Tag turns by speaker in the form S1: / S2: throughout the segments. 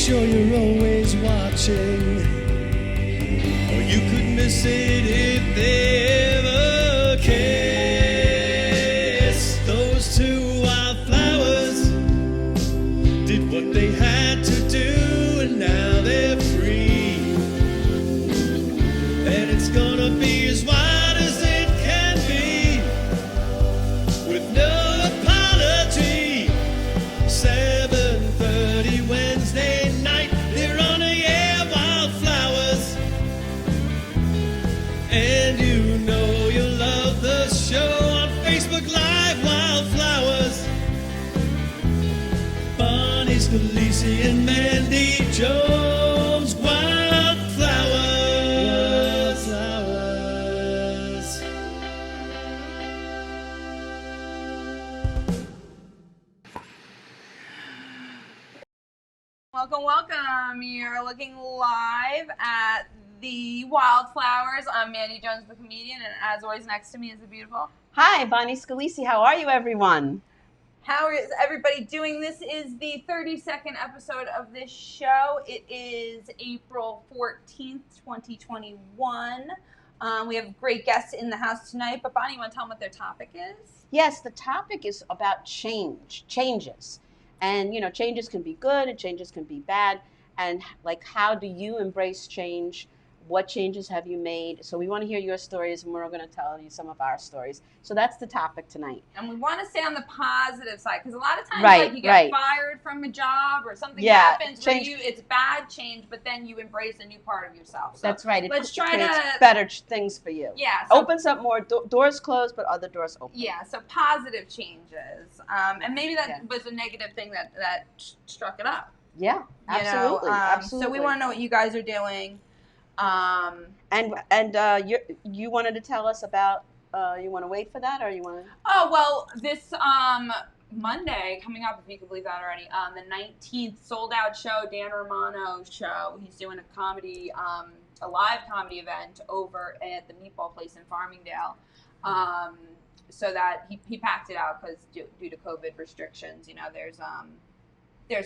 S1: sure you're always watching, or you could miss it if they ever kiss. Those two wildflowers did what they had to do, and now they're free. And it's gonna be as wide as it can be, with no apology. 7:30 Wednesday night, they're on the air, Wildflowers. And you know you'll love the show on Facebook Live, Wildflowers. Bonnie, Scalisi, and Mandy Jones, Wildflowers. Flowers.
S2: Welcome, welcome. You're looking live at the Wildflowers. I'm Mandy Jones, the comedian, and as always, next to me is the beautiful.
S3: Hi, Bonnie Scalisi. How are you, everyone?
S2: How is everybody doing? This is the 32nd episode of this show. It is April 14th, 2021. We have great guests in the house tonight, but Bonnie, you want to tell them what their topic is?
S3: Yes, the topic is about changes. And, you know, changes can be good and changes can be bad. And, like, how do you embrace change? What changes have you made? So we want to hear your stories, and we're going to tell you some of our stories. So that's the topic tonight.
S2: And we want to stay on the positive side, because a lot of times,
S3: Right,
S2: like, you get
S3: right.
S2: fired from a job or something
S3: Yeah,
S2: happens
S3: change-
S2: where it's bad change, but then you embrace a new part of yourself. So
S3: That's right. It
S2: let's try
S3: creates
S2: to
S3: better things for you.
S2: Yeah. So,
S3: Opens up more doors closed, but other doors open.
S2: yeah. So positive changes, and maybe that
S3: Yeah.
S2: was a negative thing that struck it up.
S3: Yeah, absolutely. Absolutely.
S2: So we want to know what you guys are doing.
S3: And you wanted to tell us about. You want to wait for that, or you want to?
S2: Oh well, this Monday coming up, if you can believe that already. The 19th, sold out show. Dan Romano's show. He's doing a comedy, a live comedy event over at the Meatball Place in Farmingdale. So that he packed it out because due to COVID restrictions, you know, there's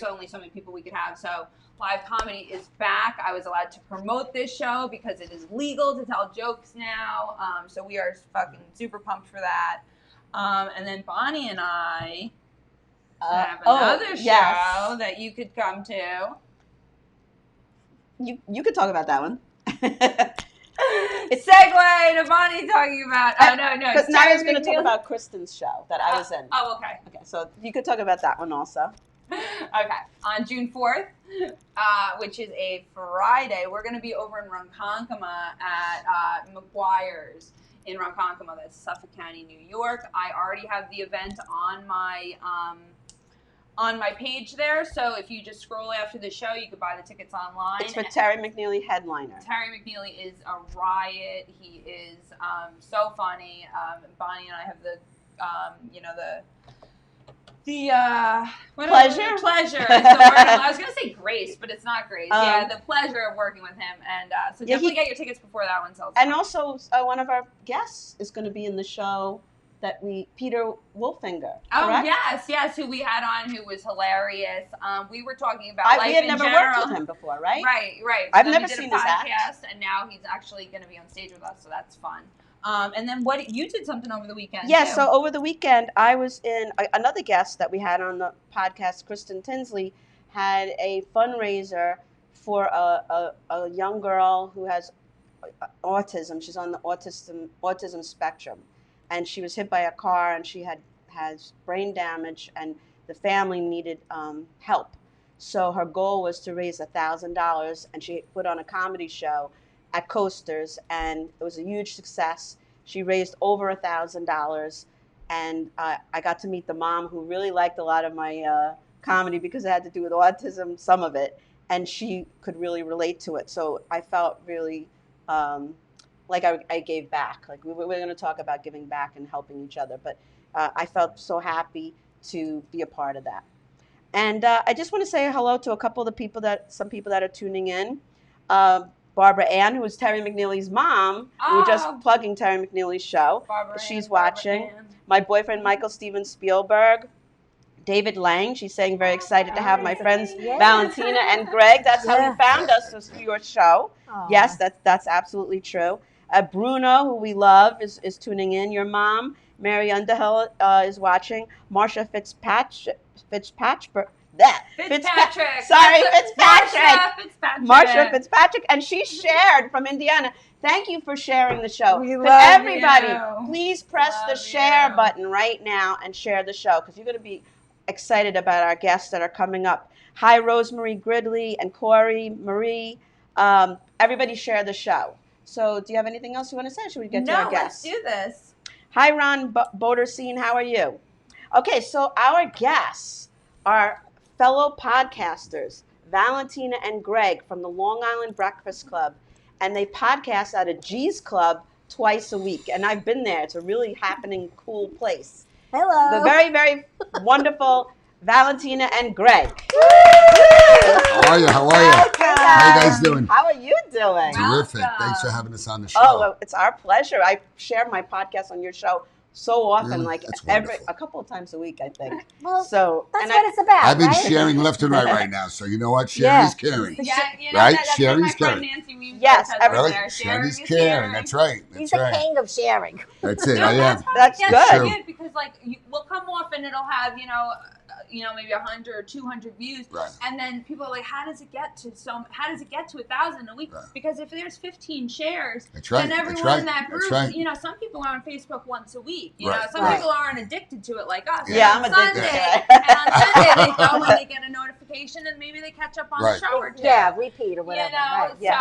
S2: only so many people we could have. So live comedy is back. I was allowed to promote this show because it is legal to tell jokes now. So we are fucking super pumped for that. And then Bonnie and I have another show that you could come to.
S3: You could talk about that one.
S2: It's segue to Bonnie talking about. Oh no.
S3: Because now I was going to talk about Kristen's show that I was in.
S2: Oh, okay.
S3: Okay, so you could talk about that one also.
S2: Okay, on June 4th, which is a Friday, we're going to be over in Ronkonkoma at McGuire's in Ronkonkoma. That's Suffolk County, New York. I already have the event on my page there, so if you just scroll after the show, you could buy the tickets online.
S3: It's with Terry McNeely, headliner.
S2: Terry McNeely is a riot. He is so funny. Bonnie and I have the
S3: pleasure.
S2: Pleasure. I was gonna say grace, but it's not grace. The pleasure of working with him, and so definitely get your tickets before that one sells.
S3: And also, one of our guests is going to be in the show. Peter Wolfinger.
S2: Oh,
S3: correct?
S2: yes, who we had on, who was hilarious. We were talking about life
S3: we had
S2: in
S3: never
S2: general.
S3: worked with him before, right?
S2: Right.
S3: I've
S2: So
S3: never
S2: we did
S3: seen
S2: a
S3: his
S2: podcast,
S3: act.
S2: and now he's actually going to be on stage with us, so that's fun. And then you did something over the weekend.
S3: Yeah,
S2: too.
S3: so over the weekend, I was in another guest that we had on the podcast, Kristen Tinsley, had a fundraiser for a young girl who has autism. She's on the autism spectrum. And she was hit by a car, and she has brain damage, and the family needed help. So her goal was to raise $1,000, and she put on a comedy show at Coasters, and it was a huge success. She raised over $1,000, and I got to meet the mom, who really liked a lot of my comedy because it had to do with autism, some of it, and she could really relate to it. So I felt really like I gave back. Like we're going to talk about giving back and helping each other, but I felt so happy to be a part of that. And I just want to say hello to some people that are tuning in. Barbara Ann, who is Terry McNeely's mom. We were just plugging Terry McNeely's show. She's watching. My boyfriend, Michael Steven Spielberg. David Lang, she's saying very excited to have my friends
S4: Yeah.
S3: Valentina and Gregg. That's how
S4: Yeah.
S3: you found us, was through your show.
S4: Aw.
S3: Yes, that's absolutely true. Bruno, who we love, is tuning in. Your mom, Mary Underhill, is watching. Marsha Fitzpatrick.
S2: Fitzpatrick.
S3: Sorry,
S2: Fitzpatrick.
S3: Marsha Fitzpatrick, and she shared from Indiana. Thank you for sharing the show.
S4: We
S3: Could
S4: love
S3: everybody
S2: you.
S3: please press the
S2: Love
S3: share
S2: you.
S3: button right now and share the show, because you're going to be excited about our guests that are coming up. Hi, Rosemary Gridley and Corey Marie. Everybody share the show. So, do you have anything else you want to say? Should we get to our guests?
S2: Let's do this.
S3: Hi, Ron Boderseen. How are you? Okay, so our guests are fellow podcasters, Valentina and Gregg from the Long Island Breakfast Club, and they podcast at a G's Club twice a week. And I've been there. It's a really happening, cool place.
S4: Hello.
S3: The very, very wonderful Valentina and Gregg.
S5: How are you? How are you? How you guys doing?
S3: How are you doing?
S5: Terrific.
S2: Welcome.
S5: Thanks for having us on the show.
S3: Oh, well, it's our pleasure. I share my podcast on your show so often,
S5: Really?
S3: like
S5: That's
S3: a
S5: wonderful.
S3: couple of times a week, I think.
S4: Well,
S3: So,
S4: that's
S3: and
S4: what it's about,
S5: I've been
S4: right?
S5: sharing left and right now, so you know what? Sharing is caring.
S2: Yeah, you know,
S5: Right?
S2: that's
S5: Sharing
S2: what
S5: is
S2: my friend
S5: caring.
S2: Nancy Weaver
S3: Yes,
S2: says
S3: every-
S2: over
S5: Really?
S2: there.
S5: Sharing is
S2: is
S5: caring. That's right.
S4: He's
S5: That's
S4: the
S5: right.
S4: king of sharing.
S5: That's it. I am.
S3: That's
S2: yeah,
S3: good.
S2: It's good because like we'll come off and it'll have maybe 100 or 200 views,
S5: Right.
S2: and then people are like, how does it get to 1,000 a week?
S5: Right.
S2: Because if there's 15 shares,
S5: That's right.
S2: then
S5: That's
S2: everyone
S5: right.
S2: in that group,
S5: That's right.
S2: some people are on Facebook once a week.
S5: Right.
S2: Some
S4: Right.
S2: people aren't addicted to it like us.
S3: Yeah,
S2: And
S3: I'm
S2: on
S3: addicted to
S2: Sunday,
S3: it.
S2: and on Sunday they go and they get a notification and maybe they catch up on
S5: Right.
S2: a show or two.
S4: Yeah, repeat or whatever. Right.
S3: Yes.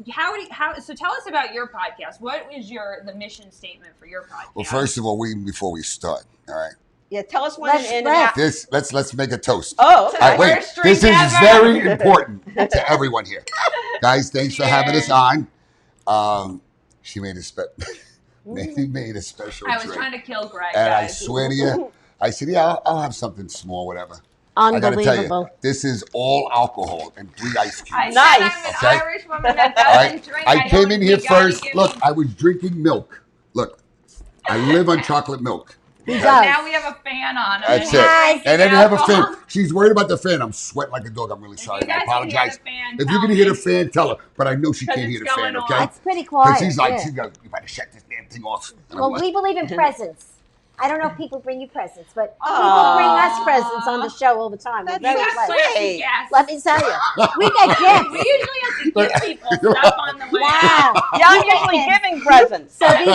S2: So so tell us about your podcast. What is the mission statement for your podcast?
S5: Well, first of all, before we start, all right.
S3: Yeah, tell us when
S4: Let's-
S3: and
S4: let's-
S3: how.
S5: Let's make a toast.
S3: Oh,
S5: All right, wait.
S2: First
S5: This
S2: drink
S5: is
S2: ever.
S5: very important to everyone here, guys. Thanks for having us on. She made Mandy made a special
S2: I was
S5: drink,
S2: trying to kill Gregg,
S5: and I
S2: guys.
S5: swear to you, I said, "Yeah, I'll have something small, whatever." I gotta tell you, this is all alcohol and 3 ice cubes.
S2: I said
S3: Nice.
S2: I'm an
S5: Okay.
S2: Irish woman that
S5: All
S2: doesn't
S5: right.
S2: drink.
S5: I came in here
S2: you gotta
S5: first.
S2: give
S5: Look,
S2: me-
S5: I was drinking milk. Look, I live on chocolate milk.
S4: He
S5: Okay?
S4: does.
S2: Now we have a fan on.
S5: That's
S2: And
S5: it.
S4: Nice.
S5: And then you have a fan.
S2: alcohol.
S5: She's worried about the fan. I'm sweating like a dog. I'm really
S2: If
S5: sorry.
S2: you guys
S5: I
S2: can hear
S5: apologize.
S2: the fan,
S5: If you're
S2: tell
S5: going to hear the
S2: me.
S5: fan, tell her. But I know she
S2: 'Cause
S5: can't
S2: it's
S5: hear the fan,
S2: going on.
S5: okay?
S4: That's pretty quiet.
S5: Because she's like,
S4: yeah.
S5: you better shut this damn thing off. And I'm
S4: Well,
S5: like,
S4: we believe in presents. I don't know if people bring you presents, but
S3: Aw.
S4: people bring us presents on the show all the time. We're
S3: That's
S4: very
S2: That's
S4: blessed.
S3: sweet.
S2: sweet. Yes.
S4: Let me tell you, we get gifts.
S2: We usually have to give people stuff on the way.
S4: Wow.
S3: Yeah, I'm usually giving presents.
S4: So these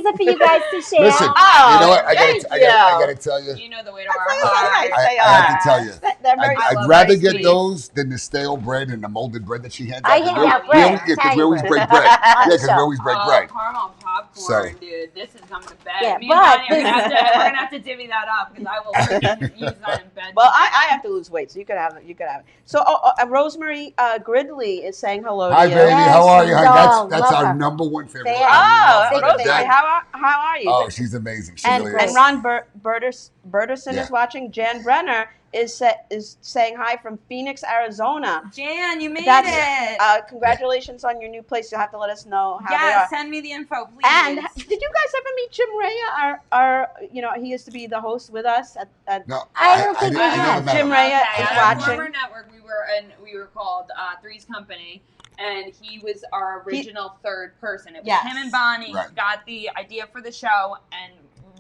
S4: are for you guys to share.
S5: listen,
S3: Oh,
S5: you know what? I
S3: thank
S5: gotta tell you.
S2: You know the way to our
S3: That's nice.
S2: heart.
S3: They
S5: I have
S3: are.
S5: to tell you.
S3: They're very
S5: I'd
S3: very
S5: rather get
S3: sweet.
S5: those than the stale bread and the molded bread that she hands out.
S4: I hand out bread,
S5: Yeah, because we
S4: Italian
S5: always
S4: bread.
S5: break bread. Yeah, because we
S4: So-
S5: always break bread.
S2: Caramel popcorn,
S5: So-
S2: dude. This is coming to bed.
S4: Yeah,
S2: Me
S4: but
S2: and Bonnie
S4: this-
S2: we're gonna have to divvy that up because I will freaking use that in bed.
S3: Well, I have to lose weight, so you could have it. You could have it. So, Rosemary Gridley is saying hello to
S5: Hi,
S3: you.
S5: baby. How are you?
S4: Yes,
S5: That's
S4: love
S5: our
S4: her.
S5: number one favorite.
S4: Fan.
S5: I
S3: Oh,
S5: love her to
S3: Rosemary,
S5: death.
S3: how are you?
S5: Oh, she's amazing. She
S4: And
S5: really
S3: And
S5: is.
S3: Ron Berderson
S5: Yeah.
S3: is watching. Jan Brenner is saying hi from Phoenix, Arizona.
S2: Jan, you made
S3: That's
S2: it.
S3: Congratulations on your new place. You'll have to let us know how they
S2: Yeah,
S3: are.
S2: send me the info, please.
S3: And did you guys ever meet Jim Rhea? He used to be the host with us at
S5: No,
S4: I don't think we
S5: never
S4: have.
S5: met
S3: Jim
S5: him.
S3: Rhea
S2: Okay,
S3: is
S2: at our
S3: watching.
S2: former network, we were called Three's Company, and he was our original third person. It was
S3: Yes.
S2: him and Bonnie
S5: Right.
S2: got the idea for the show and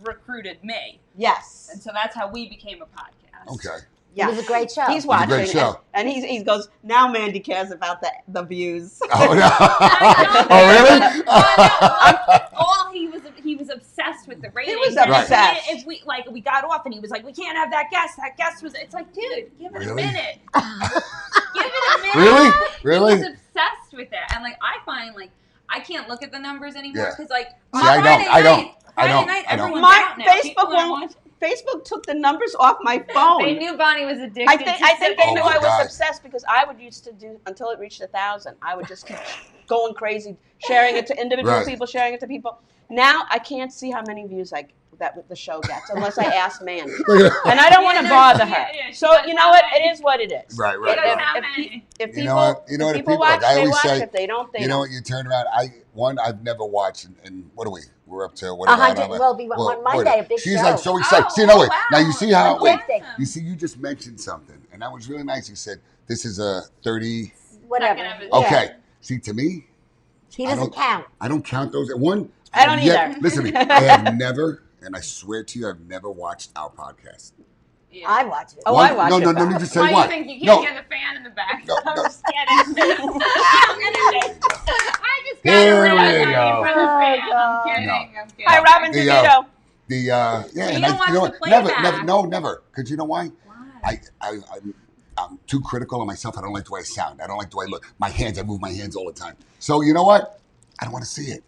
S2: recruited me,
S3: Yes.
S2: and so that's how we became a podcast.
S5: Okay.
S3: Yes.
S4: It was a great show.
S3: He's
S5: a
S3: watching.
S5: great show.
S3: And he goes, now Mandy cares about the views.
S5: Oh, no.
S2: I
S5: Oh, really?
S2: know. All he was obsessed with the ratings.
S3: was
S2: And
S3: obsessed.
S2: If we got off and he was like, we can't have that guest. That guest was. It's like, dude, give it a
S5: Really?
S2: minute. Give it a minute.
S5: Really? Really?
S2: He was obsessed with it, and like I find like I can't look at the numbers anymore
S5: Yeah.
S2: because like
S5: See,
S2: on
S5: I don't.
S2: Friday
S5: I don't.
S2: night,
S5: I
S2: Friday
S5: don't.
S2: night,
S5: I don't.
S2: everyone's
S3: My
S2: out now.
S3: Facebook
S2: People are
S3: won't-
S2: watching.
S3: Facebook took the numbers off my phone.
S2: They knew Bonnie was addicted.
S3: I think
S2: to
S3: they
S5: Oh
S3: knew
S5: my
S3: I was
S5: God.
S3: obsessed because I would used to do until it reached 1,000. I would just keep going crazy, sharing it to individual
S5: Right.
S3: people, sharing it to people. Now I can't see how many views that the show gets unless I ask Mandy, and I don't want to
S2: Yeah,
S3: bother
S2: yeah,
S3: her.
S2: yeah, she
S3: So
S2: doesn't
S3: you know
S2: have
S3: what?
S2: any.
S3: It is what it is.
S5: Right,
S2: He
S5: right,
S2: doesn't
S5: right.
S2: have
S3: If
S2: any.
S3: If
S5: You
S3: people,
S5: know what? You know what?
S3: if people
S5: Like,
S3: watch,
S5: I
S3: they
S5: always
S3: watch.
S5: say,
S3: If they don't, they
S5: you know
S3: don't.
S5: what? You turn around. We've never watched, and what are we? we're up to whatever.
S4: 100 will be on Monday, a big
S5: She's
S4: show.
S5: like so excited.
S2: Oh,
S5: See, no, wait.
S2: wow.
S5: Now you see how, wait,
S4: Awesome.
S5: you see, you just mentioned something, and that was really nice. You said, this is a 30.
S4: Whatever.
S2: Second of it.
S5: Okay. See, to me,
S4: He
S5: I
S4: doesn't
S5: don't-
S4: count.
S5: I don't count those. One,
S3: I don't either.
S5: Listen to me. I have never, and I swear to you, I've never watched our podcast.
S2: Yeah.
S4: I watch it.
S3: Oh,
S5: One-
S3: I watch
S5: no,
S3: it.
S5: no, let me just say
S2: Why
S5: what.
S2: do you think you
S5: No.
S2: can't get a fan in the back?
S5: No,
S2: I'm
S5: no.
S2: just kidding. I just got
S5: Here
S2: a
S5: we
S2: red
S5: go.
S2: for the fan.
S4: Oh,
S2: I'm kidding. I'm kidding.
S3: Hi, Robin
S5: The,
S3: DeVito.
S5: Yeah,
S2: you
S5: and
S2: don't watch
S5: you know
S2: the
S5: what? Never,
S2: playback.
S5: never. Because you know why?
S2: Why?
S5: I'm too critical of myself. I don't like the way I sound. I don't like the way I look. My hands, I move my hands all the time. So you know what? I don't want to see it.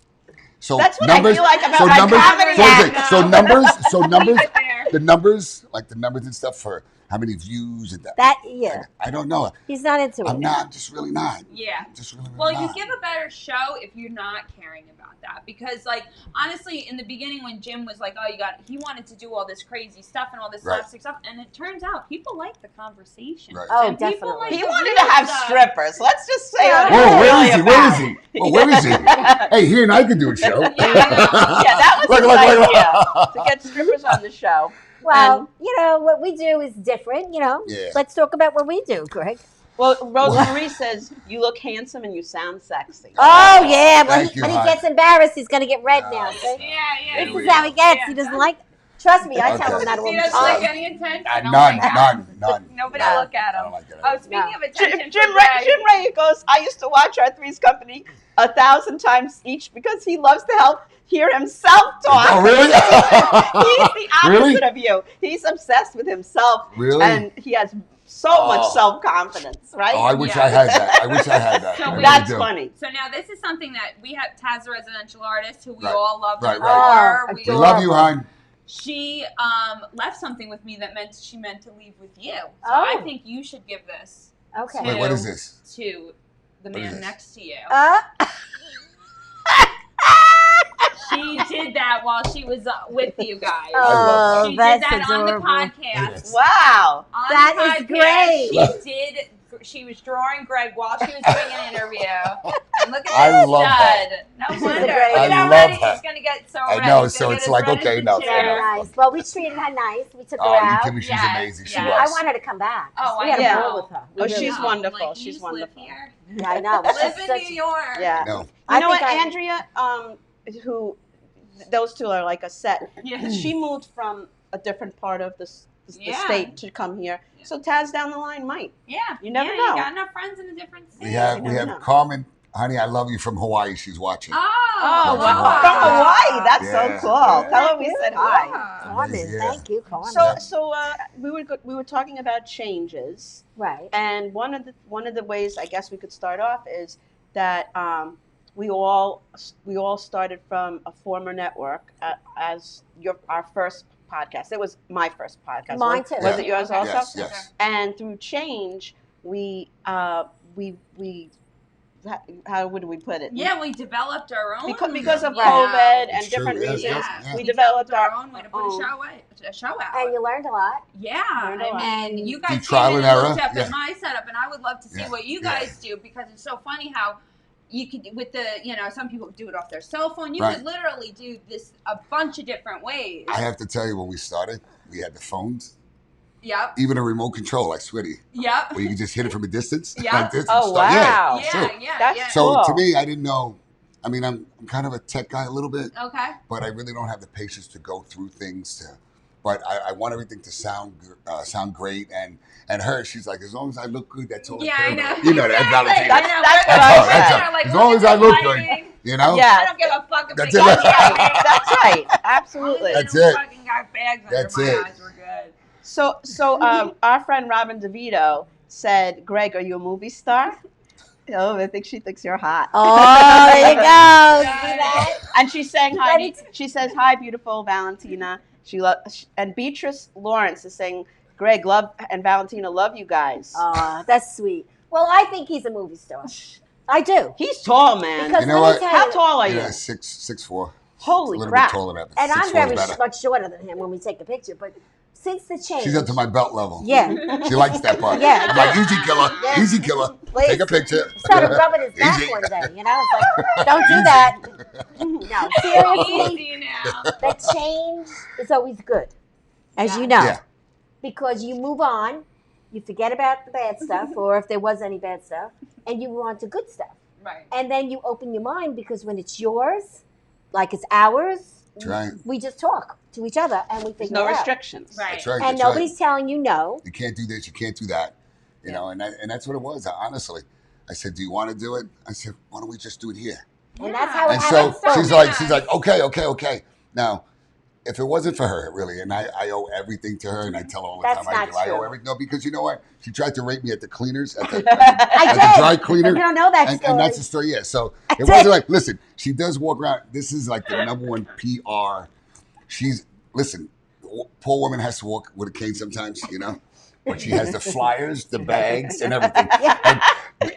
S5: So
S3: That's what I feel like about
S5: so
S3: my
S5: numbers,
S3: comedy
S5: so,
S3: act.
S5: so numbers, so numbers,
S2: Right there.
S5: the numbers, like the numbers and stuff for how many views and
S4: That, yeah.
S5: I don't know.
S4: He's not into it.
S5: I'm not. I'm just really not.
S2: Yeah.
S5: Just really, really
S2: Well,
S5: not.
S2: you give a better show if you're not caring about that. Because, like, honestly, in the beginning when Jim was like, he wanted to do all this crazy stuff and all this
S5: Right.
S2: slapstick stuff. And it turns out people like the conversation.
S5: Right.
S4: Oh,
S2: And people
S4: definitely.
S2: like
S3: He
S2: the
S3: wanted
S2: real
S3: to have
S2: stuff.
S3: strippers. Let's just say
S4: Yeah.
S3: what
S5: Oh,
S3: it's
S5: where
S3: really
S5: is he?
S3: about.
S5: Where is he? Oh, where is he? Hey, he and I could do a show.
S3: Yeah, that was his idea to get strippers on the show.
S4: Well, you know, what we do is different, you know.
S5: Yeah.
S4: Let's talk about what we do, Greg.
S3: Well, Rosemarie says you look handsome and you sound sexy.
S4: Oh, yeah. Well,
S5: Thank you,
S4: when he
S5: hon.
S4: gets embarrassed, he's going to get red now.
S5: Nice.
S4: See?
S2: Yeah.
S5: Here
S4: This
S5: we
S4: is how he
S5: go.
S4: gets.
S2: Yeah.
S4: He doesn't like. Trust me, I tell
S5: Okay.
S4: him that all
S2: He
S4: the
S2: doesn't like
S4: time.
S2: any attention. Oh,
S5: None,
S2: my God.
S5: none.
S2: Nobody
S4: No.
S2: look at
S5: I don't
S2: him.
S5: like it.
S2: Oh, speaking
S4: No.
S2: of attention,
S3: Jim
S2: for Greg,
S3: Ray goes, I used to watch our Three's Company 1,000 times each because he loves to help hear himself talk.
S5: Oh, really?
S3: He's the opposite
S5: Really?
S3: of you. He's obsessed with himself.
S5: Really?
S3: And he has so much
S5: Oh.
S3: self-confidence, right?
S5: Oh, I wish
S2: Yeah.
S5: I had that. I wish I had that.
S2: So
S5: I really
S3: That's
S5: do.
S3: funny.
S2: So now this is something that we have Taz, the residential artist, who we
S5: Right.
S2: all love
S5: Right,
S2: and
S5: right.
S2: adore.
S4: Oh,
S5: We
S4: adore.
S5: love you, hon.
S2: She left something with me that she meant to leave with you. So
S4: Oh.
S2: I think you should give this
S4: Okay.
S5: Wait, what is this?
S2: to the
S5: What is
S2: man
S5: this?
S2: next to you.
S4: Uh,
S2: She did that while she was with you guys.
S4: Oh,
S2: She did
S4: that's
S2: that on the
S4: adorable.
S2: podcast.
S3: Wow.
S2: On
S4: That
S2: the
S4: is
S2: podcast,
S4: great.
S2: She was drawing Greg while she was doing an interview. And look at
S5: I
S2: this
S5: love
S2: stud.
S5: that.
S2: No
S4: She's
S2: wonder.
S4: a great-
S2: Look
S5: I
S2: at how
S5: love
S2: ready
S5: her.
S2: she's going to get so
S5: I
S2: ready.
S5: know,
S2: She's
S5: so
S2: gonna
S5: it's
S2: get
S5: like,
S2: as red
S5: okay,
S2: as
S5: no,
S2: the
S5: fair
S2: chair.
S5: enough.
S4: nice. Well, we treated her nice. We took her
S5: Oh, you
S4: out.
S5: kidding me? She's
S2: Yes,
S5: amazing. She
S2: yes.
S4: I
S5: was.
S4: want her to come back.
S2: Oh,
S4: we
S2: I
S4: had
S3: know.
S4: a ball with her. We
S3: Oh,
S4: really
S3: she's
S4: did.
S3: wonderful.
S2: Like,
S3: She's
S2: you just live
S3: wonderful.
S2: here.
S4: Yeah, I know.
S2: Live
S4: She's
S2: in
S4: such-
S2: New York.
S3: Yeah.
S5: No.
S3: You
S4: I
S3: know what,
S4: think
S3: Andrea, who those two are like a set.
S2: Yeah.
S3: She moved from a different part of the
S2: Yeah.
S3: state to come here.
S2: Yeah.
S3: So Taz down the line might.
S2: Yeah.
S3: You never
S2: yeah,
S3: know.
S2: You got enough friends in a different state.
S5: We have
S3: never know.
S5: Carmen, honey, I love you from Hawaii. She's watching.
S2: Oh,
S5: wow.
S2: wow.
S3: From Hawaii. That's
S5: Yeah.
S3: so cool.
S5: Yeah.
S3: Tell her we said hi.
S4: Carmen,
S5: Yeah.
S4: thank you, Carmen.
S3: So we were talking about changes,
S4: right.
S3: and one of the ways I guess we could start off is that we all started from a former network as our first podcast. It was my first podcast.
S4: Mine too.
S3: Was it yours
S2: Okay.
S3: also?
S5: Yes, yes.
S3: And through change, we how would we put it?
S2: Yeah, we developed our own.
S3: Because of
S2: Yeah.
S3: COVID and
S5: It's true,
S3: different
S5: yes,
S3: reasons,
S5: yes.
S3: we developed our
S2: own way to put
S3: own.
S2: a show out.
S4: And you learned a lot.
S2: Yeah,
S3: Learned a lot.
S2: and you guys
S5: Through
S2: came
S5: trial
S2: in
S5: and
S2: and
S5: error,
S2: looked up
S5: yeah.
S2: at my setup, and I would love to see
S5: Yeah,
S2: what you
S5: yeah.
S2: guys do because it's so funny how you could with the some people do it off their cell phone. You
S5: Right.
S2: could literally do this a bunch of different ways.
S5: I have to tell you, when we started, we had the phones,
S2: Yep.
S5: even a remote control, I swear to you,
S2: Yep.
S5: where you can just hit it from a distance.
S2: Yeah.
S5: Like this and
S3: Oh,
S5: start.
S3: wow.
S5: Yeah, sure.
S2: Yeah.
S3: That's
S2: Yeah.
S5: So
S3: Cool.
S5: to me, I didn't know. I mean, I'm kind of a tech guy a little bit,
S2: Okay.
S5: but I really don't have the patience to go through things. But I want everything to sound great. And her, she's like, as long as I look good, that's all.
S2: Yeah,
S5: I care
S2: I know.
S5: about. You know that,
S2: Exactly.
S5: Valentina.
S2: I know.
S3: That's
S2: We're-
S3: what I
S2: we're
S3: said.
S2: there, like,
S5: As long
S2: look
S5: as
S2: at
S5: I
S2: the
S5: look good.
S2: lighting.
S5: You know.
S3: Yeah.
S2: I don't give a fuck if
S5: That's
S2: they
S5: it.
S2: got me.
S3: That's right. Absolutely.
S5: That's
S2: I don't
S5: it.
S2: fucking got bags
S5: That's
S2: under my
S5: it.
S2: eyes. We're good.
S3: So our friend Robin DeVito said, Greg, are you a movie star? Oh, I think she thinks you're hot.
S4: Oh, there you go. See that?
S3: And she's saying hi.
S4: Ready
S3: She says, hi, beautiful Valentina. And Beatrice Lawrence is saying, Greg, love and Valentina love you guys.
S4: That's sweet. Well, I think he's a movie star. I do.
S3: He's tall, man.
S4: Because
S5: You know
S4: let me
S5: what?
S4: tell
S3: How
S4: you,
S3: tall are you?
S5: Yeah, 6'4".
S3: Holy
S5: a little
S3: crap.
S5: bit taller than that. but
S4: and I'm
S5: 6'4" is
S4: very
S5: better.
S4: much shorter than him when we take a picture, but since the change.
S5: She's up to my belt level.
S4: Yeah.
S5: She likes that part.
S4: Yeah.
S5: I'm like, easy killer,
S4: Yeah.
S5: easy killer.
S4: Please.
S5: Take a picture.
S4: Started rubbing his back
S5: Easy.
S4: one day, It's like, don't do that. No, seriously,
S2: Easy now.
S4: the change is always good, as you know.
S5: Yeah.
S4: Because you move on, you forget about the bad stuff, or if there was any bad stuff, and you move on to good stuff.
S2: Right.
S4: And then you open your mind, because when it's yours, like it's ours,
S5: That's right.
S4: we just talk to each other and we
S3: There's
S4: figure
S3: no
S4: it out.
S3: restrictions.
S2: Right.
S5: That's right.
S4: And
S5: That's
S4: nobody's
S5: right.
S4: telling you no.
S5: You can't do this. You can't do that. You know, and that's what it was. Honestly, I said, "Do you want to do it?" I said, "Why don't we just do it here?"
S4: And that's how it
S5: And
S4: happens.
S5: so she's like, okay. Now, if it wasn't for her, really, and I owe everything to her, and I tell her all the
S4: That's
S5: time, I
S4: not
S5: do. I owe
S4: true.
S5: everything. No, because you know what? She tried to rape me at the cleaners, at the
S4: I did.
S5: dry cleaner.
S4: You don't know that story.
S5: And that's the story, yeah. So it
S4: did.
S5: wasn't like, listen, she does walk around. This is like the #1 PR. Listen, poor woman has to walk with a cane sometimes, but she has the flyers, the bags, and everything.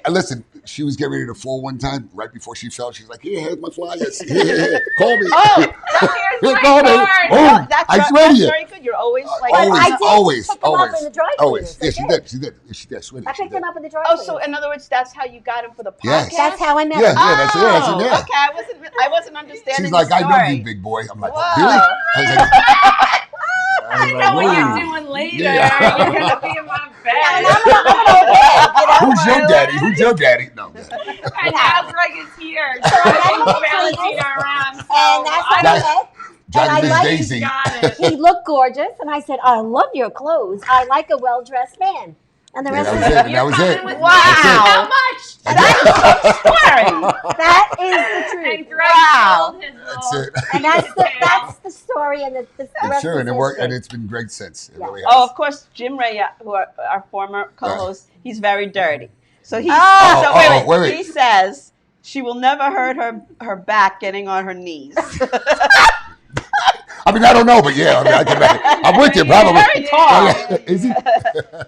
S5: And listen, she was getting ready to fall one time right before she fell. She's like, here's my flyers. Here. Call me.
S3: Oh,
S2: Here's my
S5: Call me.
S2: card.
S5: Oh, I swear to
S3: that's
S5: you.
S3: very good. You're always like,
S5: Always,
S4: pick them up in the dry
S5: always.
S4: cleaners.
S5: Yeah,
S4: I did.
S5: she did. I swear to
S4: I
S5: you, she
S4: picked them
S5: did.
S4: up in the dry
S3: oh,
S4: cleaners.
S3: so in other words, that's how you got him for the podcast.
S5: Yes.
S4: That's how I met
S5: Yeah,
S4: him.
S5: that's it. Yeah, that's it. Yeah.
S3: Okay, I wasn't understanding.
S5: She's like,
S3: the
S5: I know
S3: story.
S5: you, big boy. I'm like,
S3: Whoa.
S5: really? I was
S2: I know what
S5: "Whoa."
S2: you're doing later.
S5: Yeah.
S2: You're gonna be in my
S4: And
S2: bed.
S4: I'm an old man,
S5: Who's your daddy? Who's your daddy? No.
S2: And now Gregg is here.
S4: I'm
S2: Driving
S4: gonna
S2: Valentina around. So
S4: And that's how I
S5: That's-
S4: met.
S5: Driving
S4: I
S5: Miss
S4: like-
S5: Daisy.
S2: got it.
S4: He looked gorgeous, and I said, I love your clothes. I like a well-dressed man. And the
S5: Yeah,
S4: rest
S5: that
S4: is
S5: was it.
S4: it.
S5: That was it.
S2: With
S3: Wow.
S2: How much?
S4: That is the
S2: And
S4: truth.
S2: Gregg
S3: Wow.
S2: told his
S5: That's
S2: little
S5: it.
S4: And that's the story, and the
S5: It's
S4: rest
S5: true,
S4: is
S5: and it worked, and
S4: history.
S5: it's been great since. It
S4: Yeah.
S5: really
S3: Oh,
S5: has.
S3: of course, Jim Ray, who our former co-host, he's very dirty. So he,
S4: Oh.
S3: so
S5: Oh, wait.
S3: He says she will never hurt her back getting on her knees.
S5: I mean, I don't know, but yeah, I'm with you, probably.
S3: Very tall.
S5: Oh, yeah. Is he?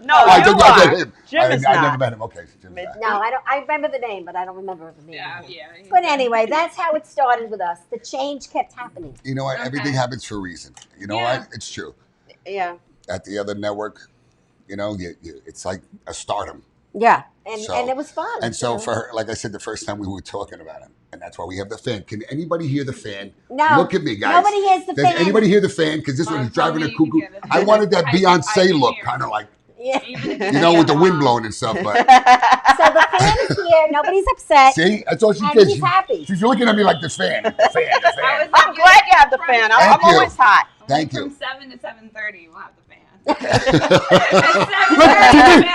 S3: No,
S5: I
S3: you
S5: don't
S3: are.
S5: know him.
S3: Jim is
S5: I
S3: not.
S5: never met him. Okay, Jim's
S3: Mid-
S5: not.
S4: No, I don't. I remember the name, but I don't remember the name.
S2: Yeah.
S4: But anyway, that's how it started with us. The change kept happening.
S5: You know what?
S2: Okay.
S5: Everything happens for a reason. You know
S2: Yeah.
S5: what? It's true.
S3: Yeah.
S5: At the other network, it's like a stardom.
S4: Yeah,
S5: So-
S4: and it was fun.
S5: And so
S4: you know?
S5: for her, like I said, the first time we were talking about him, and that's why we have the fan. Can anybody hear the fan?
S4: No,
S5: Look at me, guys.
S4: nobody hears the
S5: Does
S4: fan.
S5: anybody hear the fan? Because this one is driving a
S2: Only you can
S5: cuckoo.
S2: hear the
S5: I
S2: fan.
S5: wanted that
S2: I
S5: Beyonce
S2: can
S5: look,
S2: hear.
S5: kind of like,
S4: Yeah.
S5: with the wind blowing and stuff. But
S4: So the fan is here. Nobody's upset.
S5: see, that's all she
S4: And
S5: did.
S4: he's happy.
S5: She's looking at me like the fan. The fan.
S3: I'm glad you have the fan. I'm
S5: Thank you.
S3: always hot.
S5: Thank
S2: From
S5: you.
S2: 7 to 7:30, we'll have the fan.
S5: Look,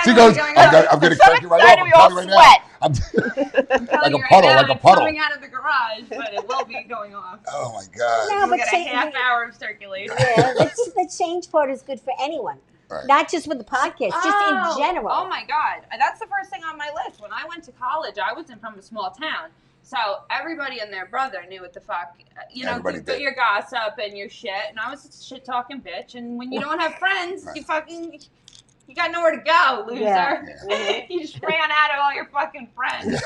S5: she goes, I'm going to crack you right
S3: Why
S5: off.
S3: do
S5: I'm
S3: we all
S5: telling you right now.
S3: sweat?
S2: I'm telling
S5: like a
S2: you right
S5: puddle,
S2: now,
S5: like a
S2: it's
S5: puddle.
S2: coming out of the garage, but it will be going off.
S5: Oh my God.
S4: No,
S2: We'll
S4: but
S2: get a
S4: change,
S2: half hour of circulation.
S4: yeah, the change part is good for anyone,
S5: Right.
S4: not just with the podcast, just in general.
S2: Oh my God. That's the first thing on my list. When I went to college, I wasn't from a small town. So everybody and their brother knew what the fuck,
S5: Everybody
S2: put
S5: did.
S2: your gossip and your shit. And I was a shit talking bitch. And when you don't have friends,
S5: Right.
S2: you got nowhere to go, loser.
S4: Yeah.
S2: You just ran out of all your fucking friends.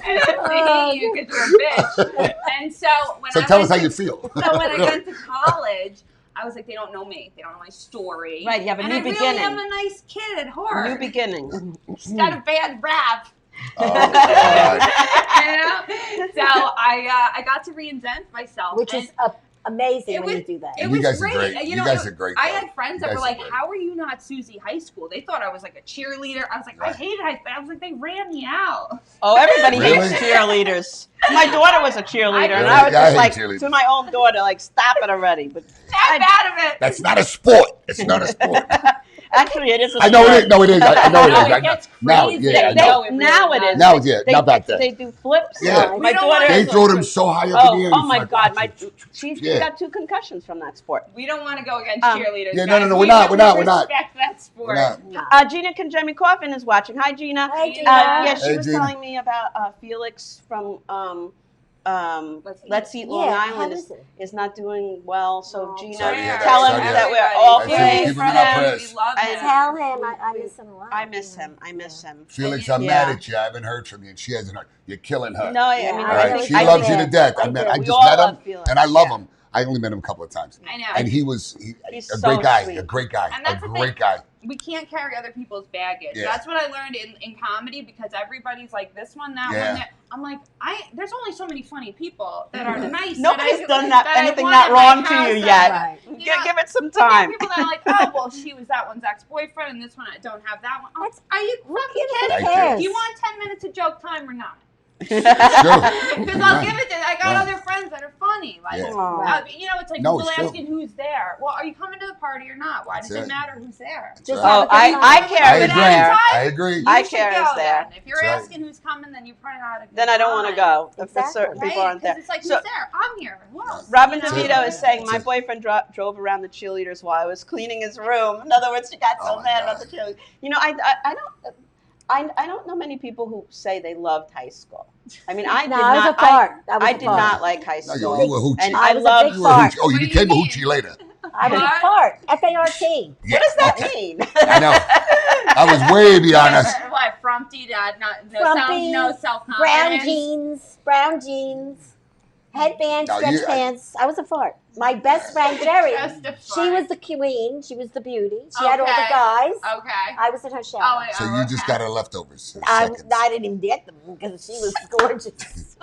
S2: And they hate you because you're a bitch. And so when
S5: So
S2: I
S5: tell
S2: went
S5: us how
S2: to-
S5: you feel.
S2: So when I went to college, I was like, they don't know me. They don't know my story.
S3: Right, you have a
S2: and
S3: new
S2: I really
S3: beginning.
S2: am a nice kid at heart.
S3: New beginning.
S2: She's got a bad rap.
S5: Oh, God.
S2: So I got to reinvent myself.
S4: Which
S2: and
S4: is amazing
S2: It
S4: when
S2: was-
S4: you do that.
S2: it
S5: You
S2: was
S5: guys are
S2: great.
S5: great.
S2: You
S5: You
S2: know,
S5: guys are great,
S2: I
S5: though.
S2: had friends
S5: You
S2: that were
S5: guys
S2: like,
S5: are great.
S2: how are you not Susie High School? They thought I was like a cheerleader. I was like, I
S5: Right.
S2: hated high school. I was like, they ran me out.
S3: Oh, everybody
S5: Really?
S3: hates cheerleaders. My daughter was a cheerleader, and
S5: Really?
S3: I was
S5: Yeah, I
S3: just
S5: hate
S3: like,
S5: cheerleaders.
S3: to my own daughter, like, stop it already. But
S2: Snap out of it.
S5: That's not a sport. It's not a sport.
S3: actually, it is a
S5: I know
S3: sport.
S5: it is. No, it is. I know it
S2: No,
S5: is.
S2: it
S5: I know.
S2: gets
S5: Now,
S2: crazy.
S5: yeah, I
S3: They-
S5: know.
S3: now it is.
S5: Now, yeah,
S3: They,
S5: not back then.
S3: They do flips.
S5: Yeah.
S3: My
S2: We don't
S3: daughter.
S2: wanna-
S5: They
S3: is
S5: throw
S3: a-
S5: them so high up in the air.
S3: Oh my
S5: it's
S3: God!
S5: like-
S3: She's
S5: Yeah.
S3: got 2 concussions from that sport.
S2: We don't want to go against cheerleaders.
S5: Yeah, no,
S2: guys.
S5: no,
S2: We
S5: we're not,
S2: have
S5: we're
S2: to
S5: not, we're not.
S2: Respect that sport.
S5: We're not.
S4: No.
S3: Gina Conjemi Coffin is watching. Hi, Gina.
S4: Hi, Gina.
S3: Yeah, she
S5: Hey,
S3: was
S5: Gina.
S3: telling me about Felix from Let's Eat Long
S4: Yeah, how
S3: Island
S4: is it?
S3: is not doing well. So
S4: Oh,
S3: Gina,
S5: sorry to hear that.
S3: tell him
S5: Sorry to hear
S3: that
S5: that.
S3: we're all
S5: That's it.
S3: praying
S5: Keep
S3: for
S5: him in our
S3: him.
S5: prayers.
S2: We love
S3: I-
S2: him.
S4: Tell him I miss him a lot.
S3: I miss him. I miss him.
S5: Felix, I'm
S3: Yeah.
S5: mad at you. I haven't heard from you, and she hasn't heard. You're killing her.
S3: No, I
S4: Yeah,
S3: mean,
S4: I
S5: All right,
S4: really
S5: she
S3: I
S5: loves
S3: think
S5: you to death.
S3: I
S5: I
S3: do. We
S5: just
S3: all
S5: met
S3: love
S5: him,
S3: Felix,
S5: and I love
S3: yeah.
S5: him. I only met him a couple of times.
S2: I know.
S5: And
S3: He's
S5: a
S3: so
S5: great guy,
S3: sweet.
S5: a great guy,
S2: And
S5: a
S2: that's the
S5: great
S2: thing.
S5: guy.
S2: We can't carry other people's baggage.
S5: Yeah.
S2: That's what I learned in comedy because everybody's like this one, that
S5: Yeah.
S2: one, that. I'm like, there's only so many funny people that are nice.
S3: Nobody's done
S2: that I
S3: anything
S2: want
S3: that
S2: in my
S3: wrong to
S2: house
S3: you
S2: that-
S3: yet.
S4: Right.
S2: You know,
S3: Give it some
S2: But there are
S3: time.
S2: people that are like, oh, well, she was that one's ex-boyfriend, and this one I don't have that one.
S4: That's-
S2: Are you
S4: Who
S2: fucking
S4: gives a
S2: kidding
S5: Thank
S2: me?
S4: cares?
S2: Do you want 10 minutes of joke time or not?
S5: It's true.
S2: Because I'll
S5: Right.
S2: give it to. I got
S5: Right.
S2: other friends that are funny. Like,
S5: Yeah.
S3: Aw.
S2: it's like
S5: No,
S2: people
S5: it's true.
S2: asking who's there. Well, are you coming to the party or not? Why
S5: That's
S2: does
S5: it.
S2: it matter who's there?
S5: That's
S4: Just
S5: right.
S4: have a good time.
S3: I care
S5: I
S3: is
S5: agree.
S3: there.
S5: I agree.
S2: You
S3: I
S2: should
S3: care
S2: go
S3: is there.
S2: then. If you're
S5: That's right.
S2: asking who's coming, then you probably not a good
S3: Then I don't want to
S2: time.
S3: go if the certain
S4: Exactly.
S3: people aren't there.
S2: Because it's like,
S3: So-
S2: who's there? I'm here. Who else?
S3: Robin
S2: You know?
S3: DeVito is saying
S5: That's
S3: my
S5: it.
S3: boyfriend drove around the cheerleaders while I was cleaning his room. In other words, she got so
S5: Oh my
S3: mad
S5: God.
S3: about the cheerleaders. You know, I don't know many people who say they loved high school. I mean, I did
S4: No, I was a
S3: not.
S4: fart.
S3: I did not like high
S5: No,
S3: school.
S5: you were a hoochie.
S3: And
S4: I
S3: I
S4: was a
S3: loved.
S4: big
S5: You were a
S4: fart.
S5: hoochie. Oh, you
S2: What do
S5: became a
S2: you
S5: hoochie
S2: mean?
S5: later.
S4: I was a
S2: Fart?
S4: fart. F-A-R-T.
S5: Yeah,
S3: What does that
S5: okay.
S3: mean?
S5: I know. I was way beyond us.
S2: What, frumpy, no
S4: Frumpy,
S2: self-confidence?
S4: brown jeans, headband,
S5: No,
S4: stretch pants. I was a fart. My best friend, Jerry,
S2: Just a
S4: she
S2: fart.
S4: was the queen. She was the beauty. She had all the
S2: Okay.
S4: guys.
S2: Okay.
S4: I was in her shadow.
S2: Oh, wait,
S5: So you just got her leftovers. Her
S4: I
S5: seconds.
S4: didn't even get them because she was gorgeous.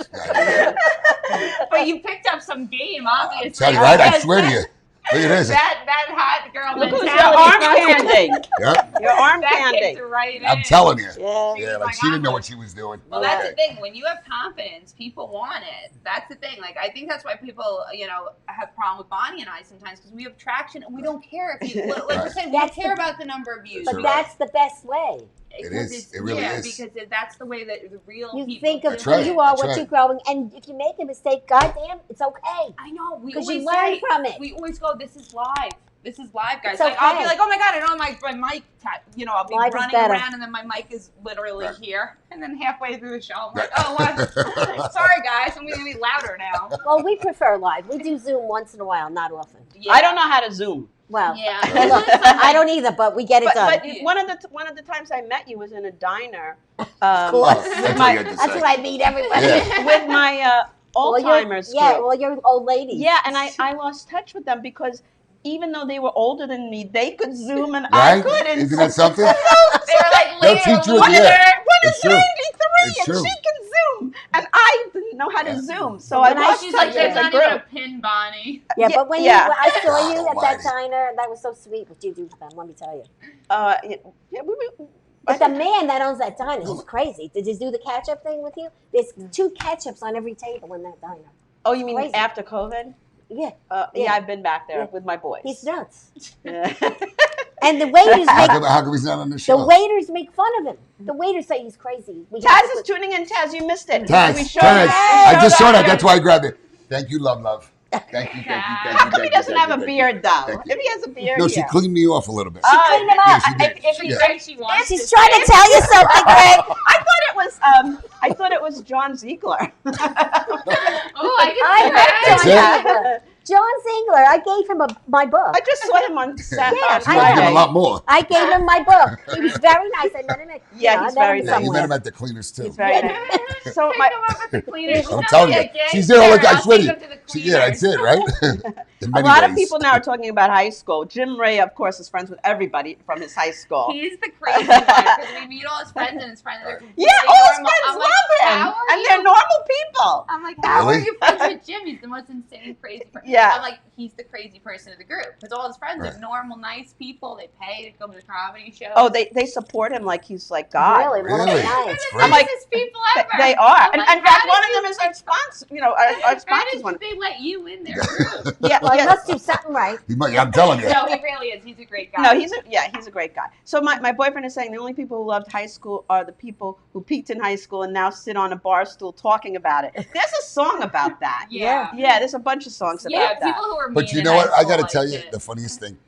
S2: But you picked up some game, obviously.
S5: Tell you, right? I
S2: Because
S5: swear to you. Look at this.
S2: That hot girl
S3: Look who's your
S2: mentality.
S3: arm candy.
S5: Yep.
S3: Your arm
S2: That
S3: candy.
S2: kicked right in.
S5: I'm telling you.
S4: Yeah.
S5: Yeah,
S2: was
S5: like
S2: like,
S5: she didn't know
S2: I'm
S5: what she was doing.
S2: Well, that's the
S5: Okay.
S2: thing. When you have confidence, people want it. That's the thing. Like, I think that's why people, have a problem with Bonnie and I sometimes because we have traction and we don't care if you. Like we're saying, we don't
S4: That's
S2: care
S4: the-
S2: about the number of views.
S4: But
S5: Sure.
S4: that's the best way.
S5: It
S2: Because
S5: is.
S2: it's-
S5: It really is.
S2: Because that's the way that the real
S4: You
S2: people
S4: think of
S5: That's
S4: who
S5: right.
S4: you are,
S5: That's
S4: what
S5: right.
S4: you're growing, and if you make a mistake, goddamn, it's okay.
S2: I know. We
S4: Because
S2: always
S4: you learn
S2: say,
S4: from it.
S2: we always go, this is live. This is live, guys.
S4: It's
S2: Like, I'll be
S4: okay.
S2: like, oh my God, I don't have my mic. I'll be
S4: Live is
S2: running
S4: better.
S2: around and then my mic is literally
S5: Right.
S2: here. And then halfway through the show, I'm like,
S5: Right.
S2: oh, what? Sorry, guys. I'm going to be louder now.
S4: Well, we prefer live. We do Zoom once in a while, not often.
S2: Yeah.
S3: I don't know how to Zoom.
S4: Well,
S2: Yeah.
S4: look, I don't either, but we get it done.
S3: But one of the times I met you was in a diner.
S4: Of course.
S5: Oh, that's
S3: my-
S5: what you had to
S4: That's
S5: say.
S4: where I meet everybody.
S5: Yeah.
S3: with my
S4: All your-
S3: old-timers
S4: Yeah,
S3: group.
S4: all your old ladies.
S3: Yeah, and I lost touch with them because even though they were older than me, they could Zoom and I
S5: Right?
S3: couldn't.
S5: Isn't that something?
S2: They were like,
S5: They'll
S2: later,
S5: teach you
S3: One
S5: Yeah.
S3: is, one
S5: It's
S3: is
S5: true.
S3: 93
S5: It's
S3: and
S5: true.
S3: she can Zoom, and I didn't know how to
S5: Yeah.
S3: Zoom, so I
S4: When I
S3: lost
S2: She's
S3: touch
S2: like,
S3: with
S2: there's
S3: the
S2: not even a
S3: group.
S2: pin, Bonnie.
S4: Yeah,
S3: Yeah,
S4: but when
S3: yeah.
S4: I saw
S5: God
S4: you at
S5: almighty.
S4: that diner, that was so sweet what you do to them, let me tell you.
S3: Yeah,
S4: But the man that owns that diner, he's crazy. Did he do the ketchup thing with you? There's 2 ketchups on every table in that diner.
S3: oh, you mean
S4: Crazy.
S3: after COVID?
S4: Yeah,
S3: Yeah,
S4: Yeah.
S3: I've been back there
S4: Yeah.
S3: with my boys.
S4: he's nuts.
S3: Yeah.
S4: And the waiters
S5: How
S4: make
S5: come he's not on the show?
S4: the waiters make fun of him. The waiters say he's crazy. We have
S3: Taz
S4: to
S3: is
S4: put-
S3: tuning in. Taz, you missed it.
S5: Taz,
S3: We showed
S5: Taz.
S3: it.
S5: I just saw that.
S3: Yeah.
S5: That's why I grabbed it. Thank you, love. Thank you, thank you, thank you.
S3: How come
S5: thank
S3: he
S5: you,
S3: doesn't
S5: thank
S3: have
S5: you,
S3: a
S5: thank you.
S3: beard, though?
S5: Thank you.
S3: If he has a beard,
S5: No, she
S3: yeah.
S5: cleaned me off a little bit.
S4: cleaned him up.
S5: Yeah, she did.
S3: If he
S5: Yeah.
S2: Said she wants
S4: She's
S2: to
S4: trying
S2: say
S4: to tell you something, Greg.
S3: I thought it was John Ziegler.
S2: Oh, I
S4: I
S2: can
S4: met
S2: see
S5: That's
S2: that.
S5: it?
S4: John Ziegler. I gave him my book.
S3: I just saw him on Saturday.
S4: Yeah,
S5: She must give a lot more.
S4: I gave him my book. He was very nice. I met him at
S3: Yeah,
S4: I
S3: he's
S4: met
S3: very
S4: him
S5: Yeah, you
S4: somewhere.
S5: met him at the cleaners too.
S3: He's very nice. So
S2: Pick
S3: my,
S2: them up at the cleaners.
S5: I'm
S2: It's
S5: telling
S2: not
S5: you,
S2: like a gang
S5: she's there. Look,
S2: there.
S5: I swear to
S2: I'll
S5: you.
S2: take them to the
S5: Yeah, that's it, right? In
S3: a
S5: many
S3: lot of
S5: ways.
S3: people now are talking about high school. Jim Ray, of course, is friends with everybody from his high school.
S2: He's the crazy one because we meet all his friends and his friends are
S3: Yeah, all his
S2: normal.
S3: friends
S2: I'm
S3: love
S2: like,
S3: him,
S2: how are
S3: and
S2: you?
S3: they're normal people.
S2: I'm like, how
S5: Really?
S2: are you friends with Jim? He's the most insane, crazy person.
S3: Yeah.
S2: I'm like, he's the crazy person of the group because all his friends
S5: Right.
S2: are normal, nice people. They pay to come to the comedy show.
S3: Oh, they support him like he's like God.
S4: Really? Well,
S5: Really?
S4: that's
S2: They're
S4: nice.
S2: the
S5: Great.
S3: I'm like,
S2: nicest people ever.
S3: They are.
S2: I'm
S3: And
S2: like,
S3: in fact,
S2: how
S3: one
S2: did
S3: of them
S2: you-
S3: is our sponsor. Our
S2: How
S3: sponsors
S2: did
S3: one.
S2: they let you in their group?
S3: Yeah,
S4: Well, he
S3: yeah.
S4: must do something right.
S5: I'm telling you.
S2: No, he really is. He's a great guy.
S3: No, he's a great guy. So my boyfriend is saying the only people who loved high school are the people who peaked in high school and now sit on a bar stool talking about it. There's a song about that.
S2: Yeah.
S3: Yeah, there's a bunch of songs
S2: Yeah,
S3: about that.
S2: people who are mean
S5: But you
S2: in
S5: know
S2: high
S5: what? I
S2: school
S5: got to
S2: like
S5: tell you,
S2: it.
S5: the funniest thing,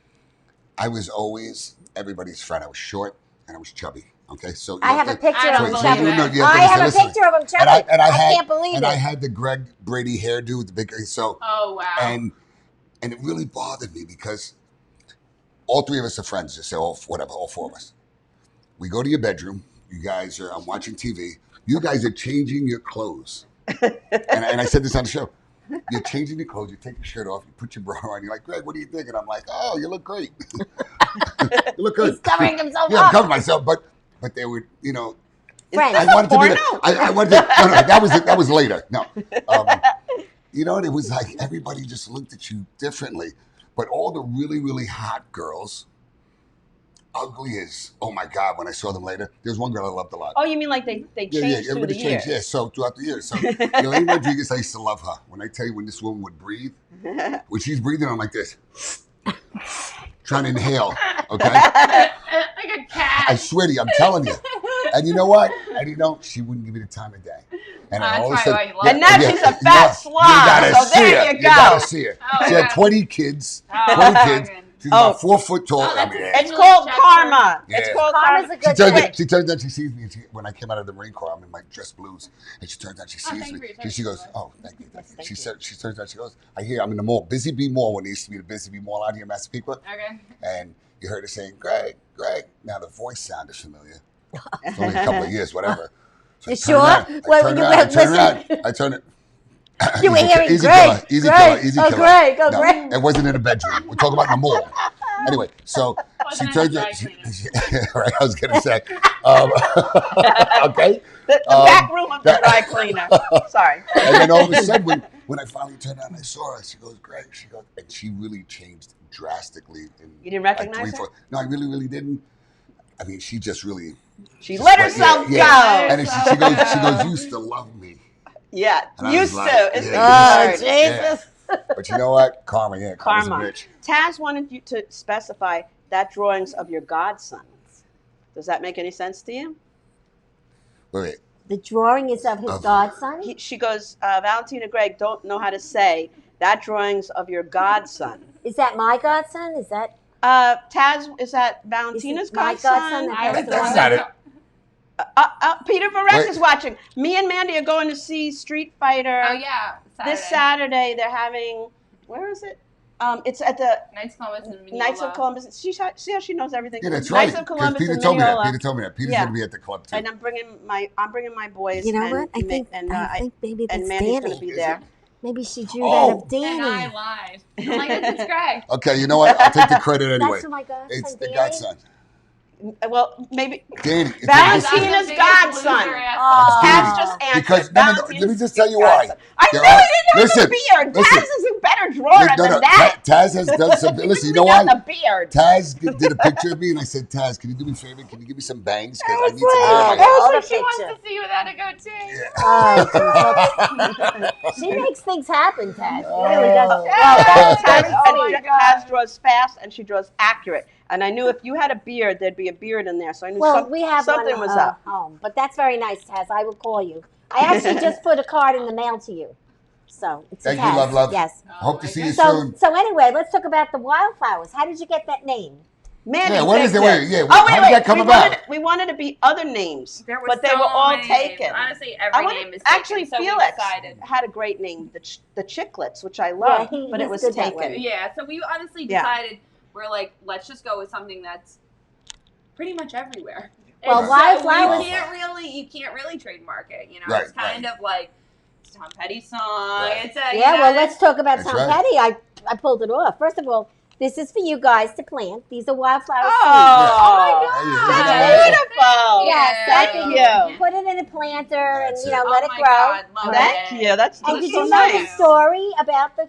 S5: I was always everybody's friend. I was short and I was chubby. Okay, so
S4: I have a picture
S2: I
S4: of
S2: don't
S4: him
S5: so
S2: believe
S4: chubby.
S2: it.
S5: you know, you
S4: I
S5: have to
S4: have a
S5: listen.
S4: picture of him chubby.
S5: And I had,
S4: can't believe
S5: and
S4: it.
S5: I had the Gregg Brady hairdo with the big so
S2: Oh wow.
S5: and it really bothered me because all 3 of us are friends. Just say all 4 of us. We go to your bedroom. You guys are. I'm watching TV. You guys are changing your clothes. and I said this on the show. you're changing your clothes, you take your shirt off, you put your bra on, you're like, Greg, what do you think? And I'm like, oh, you look great. You look good.
S4: He's covering himself
S5: Yeah, I'm
S4: up.
S5: covering myself, but they would, you know,
S4: Friends.
S5: I wanted to be I wanted to, no, that was later. No. You know, and it was like everybody just looked at you differently. But all the really, really hot girls, ugly as, oh my God, when I saw them later, there's one girl I loved a lot.
S3: Oh, you mean like they changed through the
S5: everybody changed.
S3: years?
S5: Yeah, so throughout the years. So Elaine Rodriguez, I used to love her. When I tell you when this woman would breathe, when she's breathing, I'm like this. Trying to inhale, okay?
S2: Like a cat.
S5: I swear to you, I'm telling you. And you know what? And you know, she wouldn't give me the time of day. And then all of a
S2: That's why
S5: sudden,
S2: you love
S3: And now she's a fat slob.
S5: You gotta
S3: So
S5: see
S3: there
S5: her.
S3: you
S5: You gotta
S3: go.
S5: see her.
S2: Oh,
S5: She had
S2: yeah.
S5: 20 kids.
S2: Oh,
S5: 20 kids.
S2: fucking-
S5: She's about 4 foot tall.
S2: Oh,
S5: I
S2: that's
S5: mean,
S2: a-
S3: It's called
S2: Check
S3: karma.
S5: Yeah.
S3: It's called
S4: Karma's
S3: karma.
S4: a good thing.
S5: she turns out, she sees me, and when I came out of the Marine Corps, I'm in my dress blues, and she turns out, she sees
S2: thank
S5: me.
S2: you for your
S5: She goes,
S2: service.
S5: oh, thank you.
S3: Thank
S5: She
S3: you.
S5: said, she turns out, she goes, I hear I'm in the mall, Busy Bee Mall, when it used to be the Busy Bee Mall out here in Massapequa,
S2: Okay.
S5: and you heard her saying, Greg. Now the voice sounded familiar. It's only a couple of years, whatever. So I
S4: You
S5: turn
S4: sure?
S5: around,
S4: Well,
S5: I turn
S4: you
S5: around,
S4: better listen.
S5: I turn it.
S4: You were hearing
S5: easy
S4: Greg,
S5: killer, easy
S4: Greg,
S5: killer, easy
S4: oh,
S5: killer.
S4: Greg, oh,
S5: No,
S4: Greg.
S5: it wasn't in a bedroom. We're talking about in the mall. Anyway, so she
S2: Wasn't
S5: turns
S2: in a
S5: out.
S2: dry
S5: Right, I was gonna say. Okay.
S3: The back room of the dry cleaner. Sorry.
S5: And then all of a sudden, when I finally turned out and I saw her, she goes, Greg. She goes, and she really changed drastically.
S3: You didn't recognize her?
S5: No, I really, really didn't. I mean, she just really.
S3: She
S5: just
S3: let
S5: went-
S3: herself
S5: yeah, yeah.
S3: go.
S5: And then she goes, you used to love me.
S3: Yeah,
S5: And I was
S3: used
S5: like,
S3: to. It's
S5: yeah,
S3: the
S5: yeah.
S3: word.
S4: Jesus.
S5: But you know what? Karma, yeah, karma's
S3: Karma.
S5: a bitch.
S3: Taz wanted you to specify that drawings of your godsons. Does that make any sense to you?
S5: Wait.
S4: The drawing is of his
S5: Of-
S4: godson.
S3: She goes, Valentina, Gregg don't know how to say that drawings of your godson.
S4: Is that my godson? Is that
S3: Taz, is that Valentina's
S4: Is it my
S3: godson?
S4: godson that
S2: I
S4: has
S2: was
S4: the
S5: That's
S4: one
S5: not
S4: that-
S5: it.
S3: Peter Varek
S5: Wait.
S3: is watching. Me and Mandy are going to see Street Fighter
S2: Oh yeah.
S3: this Saturday. They're having, where is it? It's at the
S2: Knights of Columbus and Mineola.
S3: Knights of Columbus. See how she knows everything.
S5: Yeah, that's right.
S3: Knights of
S5: 'Cause
S3: Columbus
S5: Peter
S3: and
S5: told me that.
S3: Mineola.
S5: Peter told me that. Peter's
S3: Yeah.
S5: gonna be at the club too.
S3: And I'm bringing my boys.
S4: You know
S3: and,
S4: what? I think maybe that's
S3: and Mandy's
S4: Danny.
S3: going to be there.
S4: Maybe she drew
S5: Oh.
S4: that of Danny.
S2: And I lied. I'm like, it's Greg.
S5: Okay, you know what? I'll take the credit anyway.
S4: That's for my godson,
S5: It's the
S4: Danny?
S5: godson.
S3: Well, maybe
S5: Danny.
S3: Valentina's godson.
S4: Oh.
S3: Taz just answered.
S5: Because no,
S3: Valentina's
S5: let me just tell you why.
S3: godson. I
S5: There
S3: knew
S5: are-
S3: he didn't have
S5: listen,
S3: a beard.
S5: listen.
S3: Taz is a better drawer than that.
S5: Taz has done some. Listen, you know
S3: Without
S5: what?
S3: the beard.
S5: Taz did a picture of me, and I said, Taz, can you do me a favor? Can you give me some bangs? Because I need some
S4: Oh,
S5: hair. in my
S4: that
S5: head."
S4: was
S2: Like
S4: a
S2: she wants
S4: picture.
S2: to see you without a goatee.
S4: Oh, she makes things happen, Taz. She really does.
S5: Oh.
S4: Well, that's
S3: Taz,
S4: very
S2: Oh my
S4: sweet.
S2: God.
S3: Taz draws fast and she draws accurate. And I knew if you had a beard, there'd be a beard in there. So I knew
S4: Well, we have
S3: something
S4: one
S3: was up.
S4: home, but that's very nice, Taz. I will call you. I actually just put a card in the mail to you. So it's
S5: Thank
S4: Taz.
S5: you, love.
S4: Yes.
S5: Hope to see you
S4: So,
S5: soon.
S4: so anyway, let's talk about the Wildflowers. How did you get that name?
S3: Mandy
S5: Yeah, what is
S3: picked
S5: it? Wait, yeah,
S3: Oh,
S5: how did that come about?
S3: We wanted to be other names,
S2: There were
S3: but they
S2: so
S3: were all
S2: many
S3: taken.
S2: names. Honestly,
S3: I
S2: every
S3: wanted,
S2: name is
S3: actually,
S2: taken, so
S3: Felix
S2: we decided.
S3: had a great name, the Chicklets, which I loved,
S4: he
S3: but it
S4: was
S3: was
S4: good that
S3: taken.
S4: way.
S2: Yeah, so we honestly
S3: Yeah.
S2: decided we're like, let's just go with something that's pretty much everywhere.
S4: Well,
S2: And
S4: Wildflowers-
S2: you can't really trademark it. You know,
S5: Right,
S2: it's kind of like it's a Tom Petty song.
S5: Right.
S2: It's a
S4: Yeah, well, let's talk about
S5: That's
S4: Tom
S5: right.
S4: Petty. I pulled it off. First of all, this is for you guys to plant. These are wildflower seeds.
S3: Oh,
S5: Hey,
S3: that's
S5: isn't it
S3: beautiful.
S4: Yes,
S3: Thank
S4: so
S3: you.
S4: Put it in a planter and,
S5: That's
S4: you
S5: it.
S4: know,
S2: Oh
S4: let it
S2: my
S4: grow.
S2: God, love
S3: Thank
S2: it.
S3: you. That's
S4: And did
S3: so
S4: you know the
S3: nice.
S4: story about the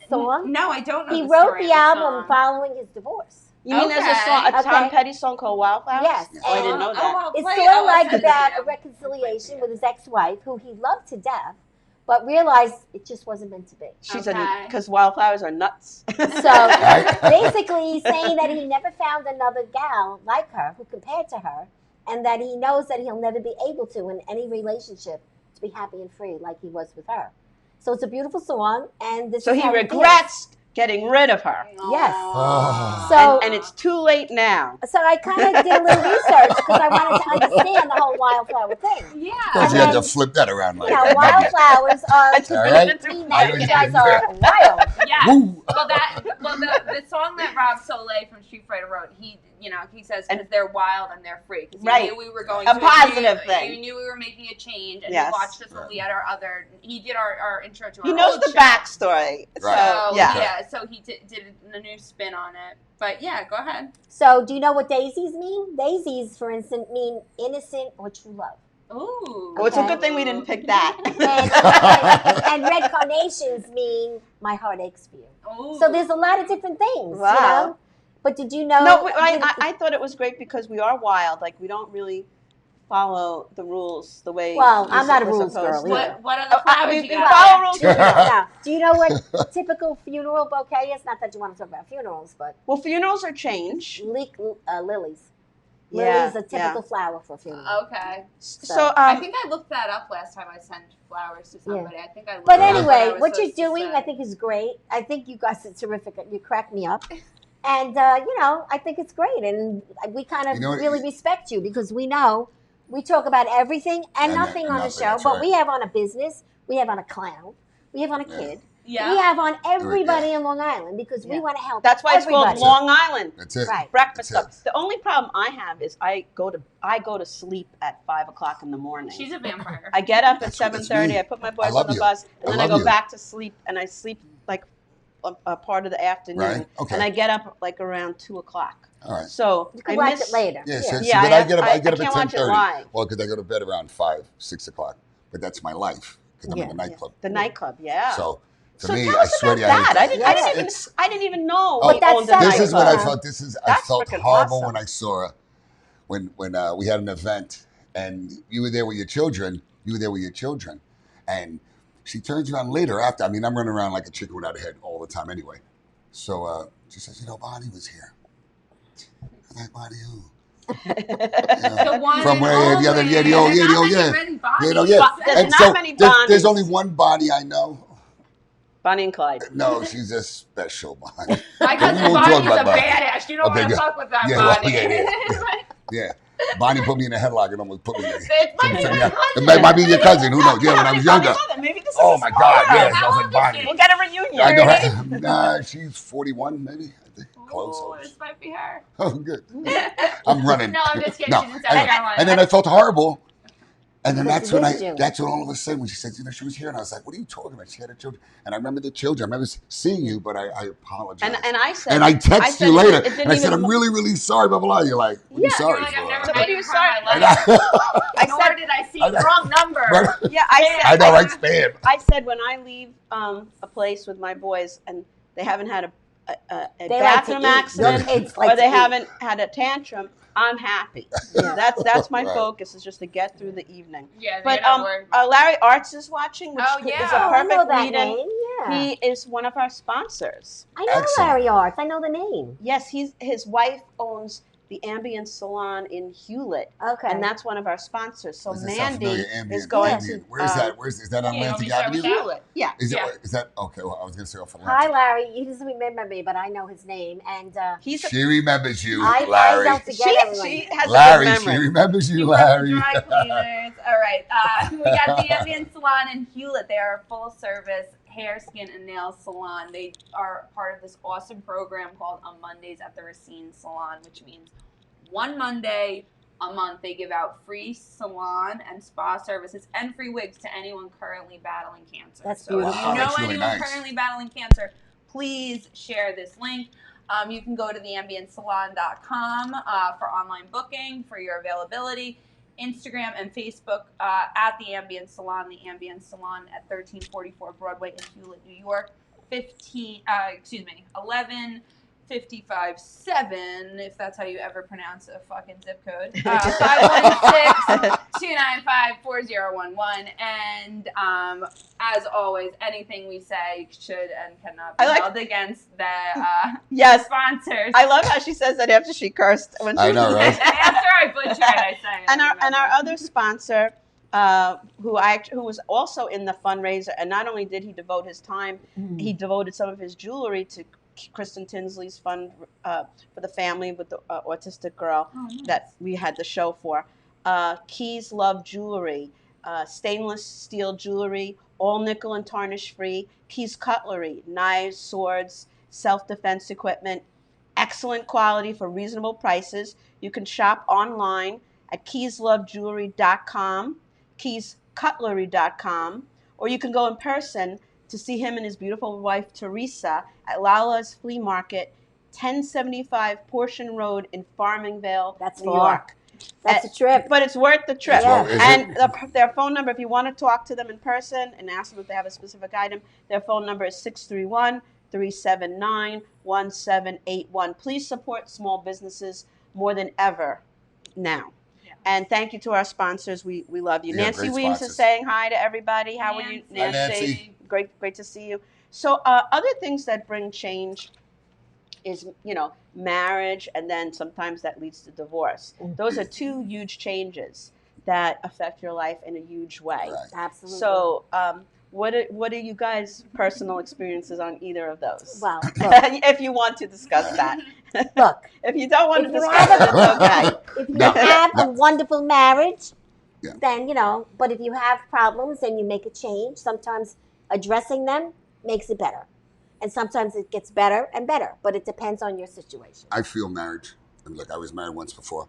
S4: song?
S2: No, I don't know.
S4: He
S2: the
S4: wrote
S2: story
S4: the
S2: of
S4: album
S2: song.
S4: following his divorce.
S3: You mean there's a song, a
S4: Okay.
S3: Tom Petty song called Wildflowers?
S4: Yes.
S3: Oh, I didn't know that.
S2: well,
S4: It's
S2: play-
S4: sort of
S2: I'll
S4: like
S2: send it
S4: about
S2: to
S4: a
S2: you.
S4: reconciliation with his ex-wife, who he loved to death, but realized it just wasn't meant to be.
S3: She's
S2: Okay.
S3: because wildflowers are nuts.
S4: So
S5: Right?
S4: basically, he's saying that he never found another gal like her who compared to her, and that he knows that he'll never be able to in any relationship to be happy and free like he was with her. So it's a beautiful song, and this
S3: So
S4: is
S3: he
S4: how it feels.
S3: regrets getting rid of her.
S4: Yes.
S5: Oh.
S4: So
S3: And it's too late now.
S4: So I kind of did a little research because I wanted to understand the whole wildflower thing.
S2: Yeah.
S5: Because you had to flip that around like
S4: You know,
S5: that.
S4: wildflowers are.
S5: All right.
S4: mean that you guys are wild.
S2: Yeah.
S5: Woo.
S2: Well, the song that Rob Soleil from Street Fighter wrote, he he says, because they're wild and they're free. Because he
S3: Right.
S2: knew we were going
S3: A
S2: to
S3: positive thing.
S2: He knew we were making a change, and
S3: Yes.
S2: he watched us when we had he did our intro to our
S3: He knows
S2: old
S3: the
S2: show.
S3: backstory.
S5: Right.
S3: So,
S2: So,
S3: yeah.
S2: so he did a new spin on it. But yeah, go ahead.
S4: So, do you know what daisies mean? Daisies, for instance, mean innocent or true love.
S2: Ooh.
S3: Well, it's a
S4: Okay.
S3: good thing we didn't pick that.
S4: And red carnations mean my heart aches for you.
S2: Ooh.
S4: So there's a lot of different things,
S3: Wow.
S4: you know. But did you know?
S3: No, I thought it was great because we are wild. Like, we don't really follow the rules the way
S4: Well,
S3: we're
S4: I'm not a
S3: supposed
S4: rules
S3: to.
S4: girl either.
S2: What other flowers
S3: we
S2: you
S3: we
S2: got?
S3: follow rules.
S4: Now, do you know what typical funeral bouquet is? Not that you want to talk about funerals, but
S3: Well, funerals are change.
S4: lilies.
S3: Yeah,
S4: Lilies a typical flower for a funeral.
S2: Okay.
S3: So,
S2: I think I looked that up last time I sent flowers to somebody. I think I looked
S4: But
S2: up what I
S4: anyway,
S2: was
S4: what you're
S2: supposed to
S4: doing,
S2: say.
S4: I think, is great. I think you guys are terrific. You crack me up. And, I think it's great. And we kind of really respect you because we know we talk about everything and nothing on the show.
S5: That's
S4: But
S5: right.
S4: we have on a business. We have on a clown. We have on a kid.
S2: Yeah.
S4: We have on everybody in Long Island because we want to help
S3: that's why it's
S4: everybody.
S3: called Long Island.
S5: That's it.
S4: Right.
S3: Breakfast
S5: That's
S3: stuff. The only problem I have is I go to sleep at 5:00 in the morning.
S2: She's a vampire.
S3: I get up at
S5: That's
S3: 7:30.
S5: me.
S3: I put my boys
S5: love
S3: on the
S5: you.
S3: bus, and then I
S5: love
S3: go
S5: you.
S3: back to sleep, and I sleep like a part of the afternoon,
S5: Right. Okay.
S3: and I get up like around 2:00.
S5: All right.
S3: So
S4: You can
S3: I
S4: watch
S3: miss
S4: it later.
S5: Yeah,
S3: Yeah,
S5: see, but I get up
S3: I
S5: at
S3: can't watch it
S5: 10:30.
S3: live.
S5: Well, because I go to bed around 5, 6 o'clock. But that's my life because I'm in the nightclub.
S3: The nightclub, yeah.
S5: So for
S3: So
S5: me,
S3: tell
S5: I
S3: us
S5: swear
S3: about
S5: to you, I hate
S3: that.
S5: that.
S3: I didn't even know.
S5: Oh,
S3: we
S4: that's
S3: owned a
S4: something.
S5: This is what I
S3: nightclub.
S5: felt. I
S3: That's
S5: felt
S3: freaking
S5: horrible
S3: awesome.
S5: when I saw when we had an event and you were there with your children. And she turns around later after. I mean, I'm running around like a chicken without a head all the time anyway. So she says, Bonnie was here. I'm like, Bonnie who?
S2: The one
S5: From
S2: and
S5: where?
S2: only.
S5: Yeah.
S2: There's not many Bonnies.
S3: There's
S5: And
S3: not
S5: so
S3: many
S5: there's
S3: Bonnies.
S5: only one Bonnie I know.
S3: Bonnie and Clyde.
S5: No, she's a special Bonnie.
S2: My cousin
S5: We won't talk
S2: Bonnie's a
S5: about Bonnie.
S2: badass. You don't
S5: Okay,
S2: want to
S5: good.
S2: fuck with that
S5: Yeah, well,
S2: Bonnie.
S5: yeah. Bonnie put me in a headlock and almost put me in a
S2: It might be your cousin.
S5: It might be your cousin. Who knows? Yeah, when I was younger.
S3: Maybe this is
S5: Oh
S3: a
S5: my
S3: small
S5: God!
S3: world.
S5: Yeah,
S2: How
S5: I was
S2: old
S5: like
S2: is
S5: Bonnie.
S2: she?
S3: We'll get a reunion.
S5: I know. Nah, she's 41, maybe. I think close.
S2: Ooh, this might be her.
S5: Oh, good. I'm running.
S2: No, I'm just kidding.
S5: No,
S2: She's in South Carolina.
S5: and then I felt horrible. And then
S4: Because
S5: that's
S4: she
S5: when
S4: missed you.
S5: that's when all of a sudden when she said, she was here, and I was like, what are you talking about? She had her children, and I remember the children. I remember seeing you, but I apologize.
S3: And I said,
S5: And I text
S3: said
S5: you
S3: it
S5: later,
S3: didn't
S5: and I said,
S3: even-
S5: I'm really, really sorry, blah, blah, blah. You're like, what are you
S3: Yeah,
S5: sorry
S2: You're like,
S5: for?
S2: I've never
S3: So
S2: met
S3: what are
S2: you
S3: you
S2: in
S3: sorry
S2: my
S5: I
S2: life.
S3: I
S2: Nor
S3: said,
S2: did I see wrong number.
S3: yeah, I
S5: I
S3: said,
S5: know, right? Spam.
S3: I said when I leave a place with my boys and they haven't had a
S4: They like to
S3: bathroom
S4: eat.
S3: accident
S4: Your kids like
S3: or they
S4: to eat.
S3: haven't had a tantrum, I'm happy. That's my
S5: Right.
S3: focus is just to get through the evening.
S2: Yeah,
S3: But
S2: you're not worried.
S3: Larry Arts is watching, which
S2: Oh,
S3: is
S2: yeah.
S3: a
S4: Oh, I know
S3: perfect
S4: that
S3: lead-in.
S4: name. Yeah.
S3: He is one of our sponsors.
S4: I know
S5: Excellent.
S4: Larry Arts. I know the name.
S3: Yes, his wife owns the Ambient Salon in Hewlett,
S4: Okay.
S3: and that's one of our sponsors. So
S5: Does that sound
S3: Mandy
S5: familiar? Ambient,
S3: is going
S5: Ambient.
S3: to.
S5: Where is that? Is that on
S2: Yeah, you want me
S5: Atlantic
S2: to start
S5: Avenue?
S2: with that?
S3: Hewlett. Yeah.
S5: Is that okay? Well, I was going to say off
S4: Hi,
S5: Atlantic.
S4: Larry. He doesn't remember me, but I know his name. And
S3: He's a,
S5: She remembers you,
S4: I
S5: Larry.
S4: don't forget
S3: she
S4: everyone.
S3: has
S5: Larry,
S3: a good
S5: she
S3: memory.
S5: remembers you,
S2: He works
S5: Larry.
S2: with dry cleaners. All right. We got the Ambient Salon in Hewlett. They are a full-service hair, skin, and nail salon. They are part of this awesome program called On Mondays at the Racine Salon, which means one Monday a month they give out free salon and spa services and free wigs to anyone currently battling cancer.
S4: That's
S2: So if
S4: beautiful.
S2: you
S5: Wow,
S2: know
S5: that's really
S2: anyone
S5: nice.
S2: currently battling cancer, please share this link. You can go to theambientsalon.com for online booking, for your availability. Instagram and Facebook at The Ambient Salon at 1344 Broadway in Hewlett, New York. 1155-7, if that's how you ever pronounce a fucking zip code. 516-295-4011. And as always, anything we say should and cannot be held against the
S3: Yes.
S2: sponsors.
S3: I love how she says that after she cursed. When she
S5: I know, right?
S2: After I butcher it, I say it.
S3: And our other sponsor, who was also in the fundraiser, and not only did he devote his time, he devoted some of his jewelry to Kristen Tinsley's fund for the family with the autistic girl that we had the show for. Keys Love Jewelry, stainless steel jewelry, all nickel and tarnish free. Keys Cutlery, knives, swords, self-defense equipment. excellent quality for reasonable prices. You can shop online at keyslovejewelry.com, keyscutlery.com, or you can go in person to see him and his beautiful wife Teresa at Lala's Flea Market, 1075 Portion Road in Farmingdale,
S4: That's
S3: New
S4: far.
S3: York.
S4: That's a trip.
S3: But it's worth the trip.
S4: Yeah.
S5: Is
S3: And
S5: it?
S3: their phone number, if you want to talk to them in person and ask them if they have a specific item, their phone number is 631-379-1781. Please support small businesses more than ever now.
S2: Yeah.
S3: And thank you to our sponsors. We love you.
S5: Yeah,
S3: Nancy
S5: great
S3: Weems
S5: sponsors.
S3: is saying hi to everybody. How are you,
S2: Hi,
S5: Nancy.
S3: Great to see you. So other things that bring change is, marriage, and then sometimes that leads to divorce. Those are two huge changes that affect your life in a huge way.
S5: Right.
S4: Absolutely.
S3: So what are you guys' personal experiences on either of those?
S4: Well, look,
S3: If you want to discuss that.
S4: look,
S3: If you don't want to
S4: If you
S3: discuss
S4: have
S3: it, it's okay.
S4: if you
S5: No,
S4: have
S5: no.
S4: a wonderful marriage,
S5: Yeah.
S4: then, but if you have problems and you make a change, sometimes addressing them makes it better. And sometimes it gets better and better, but it depends on your situation.
S5: I feel marriage. And look, I was married once before.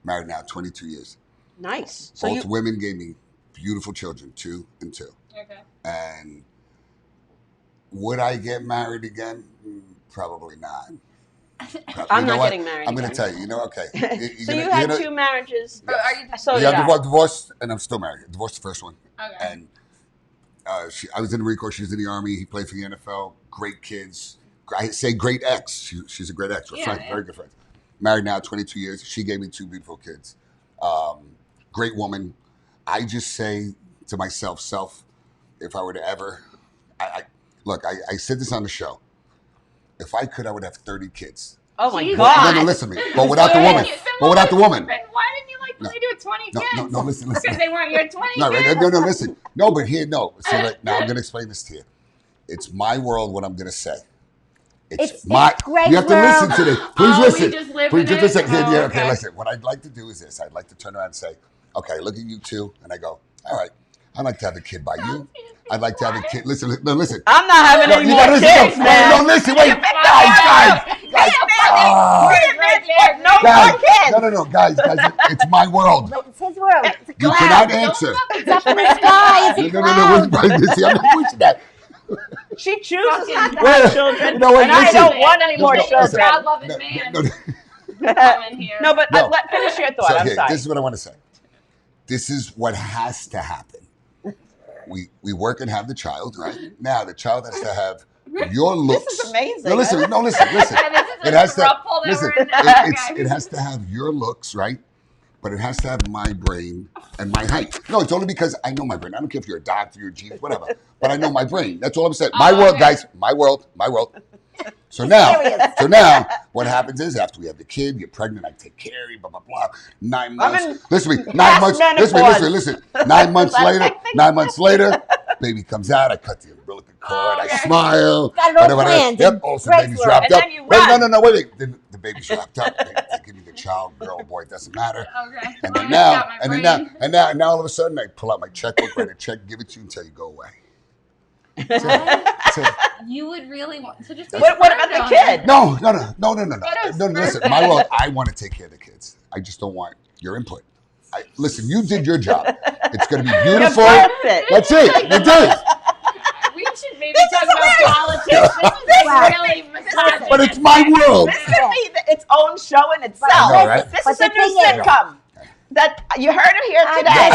S5: Married now 22 years.
S3: Nice. So
S5: Both women gave me beautiful children, 2 and 2.
S2: Okay.
S5: And would I get married again? Probably not.
S3: I'm not getting married
S5: I'm going
S3: again.
S5: to tell you. Okay.
S3: So you had 2 marriages.
S2: Oh, are you
S3: So
S5: Yeah,
S3: did I.
S5: divorced, and I'm still married. Divorced the first one.
S2: Okay.
S5: And I was in the Marine Corps. She was in the Army. He played for the NFL. Great kids. I say great ex. She's a great ex. We're friends, very good friends. Married now 22 years. She gave me 2 beautiful kids. Great woman. I just say to myself, if I were to ever, I said this on the show. If I could, I would have 30 kids.
S3: Oh my
S2: Jesus.
S3: God.
S5: No, listen to me. But without the woman. But without the woman.
S2: Then why didn't you like really do it 20 kids?
S5: No, listen.
S2: Because they weren't your 20
S5: No,
S2: kids?
S5: right, no, listen. No, but here, no. So now I'm going to explain this to you. It's my world, what I'm going to say.
S4: It's
S5: my.
S4: Gregg's
S5: You have to
S4: world.
S5: listen to this. Please
S2: Oh,
S5: listen.
S2: we just live
S5: Please
S2: in
S5: just
S2: it?
S5: listen.
S2: Oh,
S5: Yeah,
S2: okay.
S5: listen. What I'd like to do is this. I'd like to turn around and say, okay, look at you 2. And I go, all right, I'd like to have a kid by you. I'd like to have a kid. Listen.
S3: I'm not having any
S5: you
S3: more
S5: gotta
S3: kids,
S5: listen.
S3: man.
S5: No, listen. Wait. Guys.
S3: No more kids.
S5: No, guys. It's my world.
S4: But it's his world. It's a
S5: You
S4: cloud.
S5: cannot answer.
S4: It's up in the sky. It's a cloud.
S5: See, I'm not pushing that.
S3: She chooses not to
S5: Wait,
S3: have children,
S5: you know what,
S3: and I
S5: listen.
S3: don't want any more
S5: listen.
S3: children.
S2: God-loving man coming here.
S3: No, but
S5: No.
S3: finish your thought.
S5: So
S3: I'm
S5: here,
S3: sorry.
S5: this is what I want to say. This is what has to happen. We work and have the child, right? Now the child has to have your looks.
S3: This is amazing.
S5: No, listen.
S2: Yeah, this is
S5: It has to.
S2: throuple that
S5: Listen.
S2: we're in now.
S5: It has to have your looks, right? But it has to have my brain and my height. No, it's only because I know my brain. I don't care if you're a doctor, you're a genius, whatever. But I know my brain. That's all I'm saying. My world,
S2: okay.
S5: guys. My world. So now, what happens is after we have the kid, you're pregnant, I take care of you, blah, blah, blah. 9 months. Listen to me. 9 months. Listen. 9 months later, 9 months later, baby comes out. I cut the umbilical cord. I smile.
S4: Got it all planned.
S5: Yep. Also,
S4: Gregg's
S5: baby's
S4: world.
S5: wrapped
S3: And
S5: up.
S3: then you
S5: Wait,
S3: run.
S5: no. Wait. Then the baby's wrapped up. They give me the child, girl, boy. It doesn't matter.
S2: Okay.
S5: And
S2: Well,
S5: then now,
S2: got my
S5: and
S2: brain.
S5: now, all of a sudden, I pull out my checkbook, write a check, give it to you until you go away. So,
S2: You would really want. So just be
S3: What about the
S2: smart
S3: kid?
S2: on
S5: no. Listen, my world. I want to take care of the kids. I just don't want your input. Listen, you did your job. It's going to be beautiful.
S3: Perfect.
S5: That's it. You did.
S2: it. We should maybe talk about politics. This is
S4: Wow.
S2: really misogynistic.
S5: But it's my world.
S3: This could be its own show in itself.
S5: I know, right?
S3: This
S4: But
S3: is
S4: the
S3: a new
S4: thing is-
S3: sitcom. That you heard it here
S4: I'm
S3: today.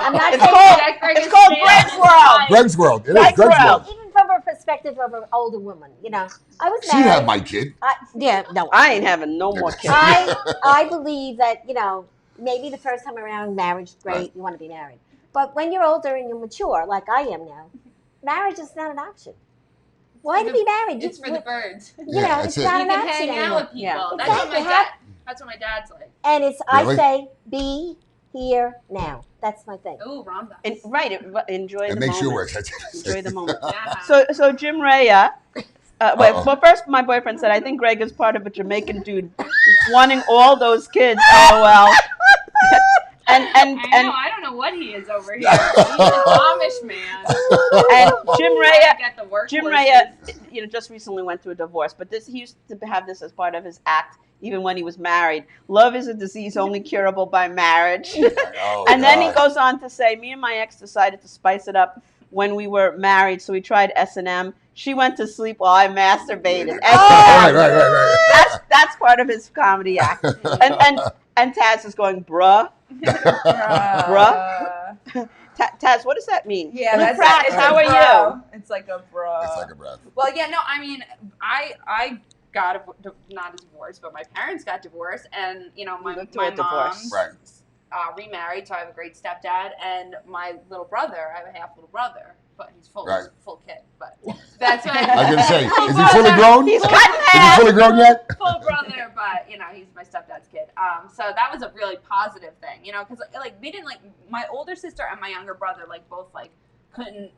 S4: I'm not
S3: It's
S4: saying
S3: called-
S2: Jack Gregg
S3: it's
S2: is
S3: called
S2: male.
S3: Gregg's World.
S5: Greg's world. It is
S3: Greg's
S5: Greg's
S3: world.
S5: world.
S4: even from a perspective of an older woman, I was
S5: She'd
S4: married.
S5: have my kid.
S3: I ain't having no more kids.
S4: I believe that, maybe the first time around, marriage, great,
S5: Right.
S4: you want to be married. But when you're older and you're mature, like I am now, marriage is not an option. Why to be married?
S2: It's for the birds.
S5: Yeah,
S4: it's
S5: that's it.
S4: not
S2: You
S4: an
S2: can
S4: option
S2: hang
S4: anymore.
S2: out with people.
S3: Yeah.
S2: That's what
S4: Exactly.
S2: my dad. That's what my dad's like.
S4: And it's,
S5: Really?
S4: I say, be here now. That's my thing.
S2: Ooh, Ramdas.
S3: Enjoy
S5: It
S3: the
S5: makes you
S3: moment.
S5: work.
S3: Enjoy the moment.
S2: Yeah.
S3: So Jim Raya.
S5: Uh-oh.
S3: Well, first my boyfriend said, I think Gregg is part of a Jamaican dude wanting all those kids. LOL.
S2: I don't know what he is over here. He's an Amish man.
S3: And Jim Rhea,
S2: Get the work
S3: Jim
S2: horses.
S3: Rhea, just recently went through a divorce, but he used to have this as part of his act, even when he was married. Love is a disease only curable by marriage.
S5: Oh,
S3: And then he
S5: God.
S3: goes on to say, me and my ex decided to spice it up when we were married, so we tried S&M. She went to sleep while I masturbated.
S5: Right.
S3: That's part of his comedy act. And Taz is going, bruh. Bruh. Taz, what does that mean?
S2: Yeah,
S3: In
S2: that's
S3: practice, how are you?
S2: It's like a bro.
S5: It's like a breath.
S2: Well, yeah, no, I mean, I got not a divorce, but my parents got divorced, and my
S3: lived through a
S2: mom
S3: divorce.
S5: Right.
S2: remarried, so I have a great stepdad, and my little brother, I have a half little brother, but he's full kid. But that's what
S5: I was gonna say, is he fully grown?
S3: He's
S5: Is
S3: cut in
S5: he
S3: half.
S5: fully grown yet?
S2: full brother, but he's my stepdad's kid. So that was a really positive thing, because we didn't my older sister and my younger brother both couldn't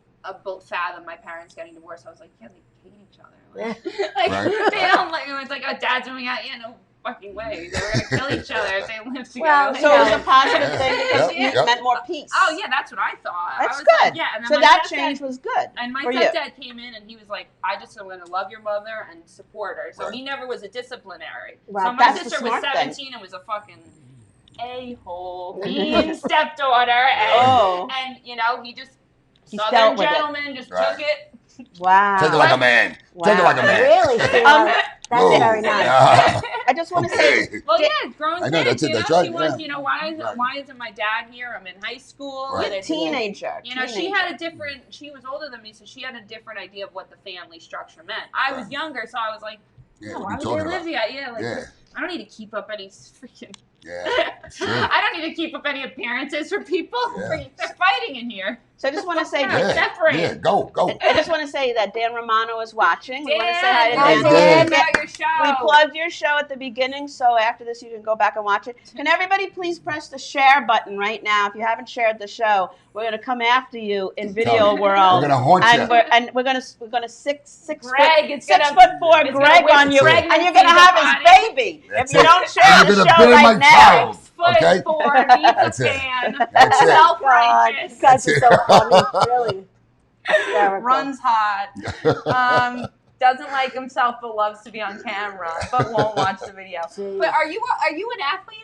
S2: both fathom my parents getting divorced. I was like, yeah, they hate each other.
S5: Right.
S2: They don't it's like, oh, dad's moving out. Yeah, no fucking way. They were gonna kill each other if they lived together.
S4: Well,
S3: So it was a positive thing because
S5: Yep.
S3: it meant more peace.
S2: Oh yeah, that's what I thought.
S3: That's
S2: I was
S3: good.
S2: Like, yeah, and then
S3: So
S2: my
S3: that
S2: stepdad-
S3: change was good
S2: And my
S3: for you.
S2: stepdad came in and he was like, I just am going to love your mother and support her. So
S5: Right.
S2: he never was a disciplinary.
S4: Right.
S2: So my
S3: That's the
S2: sister was
S3: smart thing.
S2: 17 and was a fucking a-hole, mean stepdaughter.
S3: Oh.
S2: And he just,
S3: He
S2: Southern
S3: dealt with it.
S2: gentleman, just
S5: Right.
S2: took it.
S3: Wow.
S5: Take it like a man.
S3: Wow.
S5: Take it like a man.
S4: Really? That's
S5: Whoa.
S4: very nice.
S5: Yeah.
S3: I just want to say,
S5: Okay.
S2: Well, yeah, grown
S5: I know,
S2: kids,
S5: that's it,
S2: you know,
S5: that's right,
S2: she wants,
S5: yeah.
S2: why isn't my dad here? I'm in high school.
S5: Right.
S2: There's-
S3: teenager.
S2: she had she was older than me, so she had a different idea of what the family structure meant. I was
S5: Right.
S2: younger, so I was like,
S5: Yeah,
S2: oh,
S5: what
S2: why
S5: are you
S2: would they
S5: talking
S2: live
S5: about?
S2: together? Yeah,
S5: Yeah,
S2: I don't need to keep up any freaking.
S5: yeah, it's true.
S2: I don't need to keep up any appearances for people.
S5: Yeah.
S2: They're fighting in here.
S3: So I just want to say,
S2: Yeah. separate.
S5: Yeah, go.
S3: I just want to say that Dan Romano is watching. We want to say hi to
S4: Hi,
S3: Dan.
S4: Dan.
S2: About your show.
S3: We plugged your show at the beginning, so after this you can go back and watch it. Can everybody please press the share button right now? If you haven't shared the show, we're going to come after you in Video World.
S5: We're gonna haunt
S3: and
S5: you.
S3: we're gonna six
S2: Gregg, it's
S3: foot
S2: gonna-
S3: 6'4"
S2: it's
S3: Greg
S2: gonna
S3: on you,
S2: whisper
S3: and you're gonna have his
S2: pregnancy
S3: baby
S5: That's
S3: if you
S5: it.
S3: don't share
S5: And
S3: the
S5: you're
S3: show
S5: gonna bear my
S3: right now.
S5: child.
S2: 6'4"
S5: Okay.
S2: needs a
S5: That's it.
S2: fan.
S5: That's it.
S4: God,
S2: Self-righteous.
S4: you guys
S5: That's
S4: are so funny. Really. Hysterical.
S2: Runs hot. Doesn't like himself but loves to be on camera, but won't watch the video.
S4: Jeez.
S2: But are you an athlete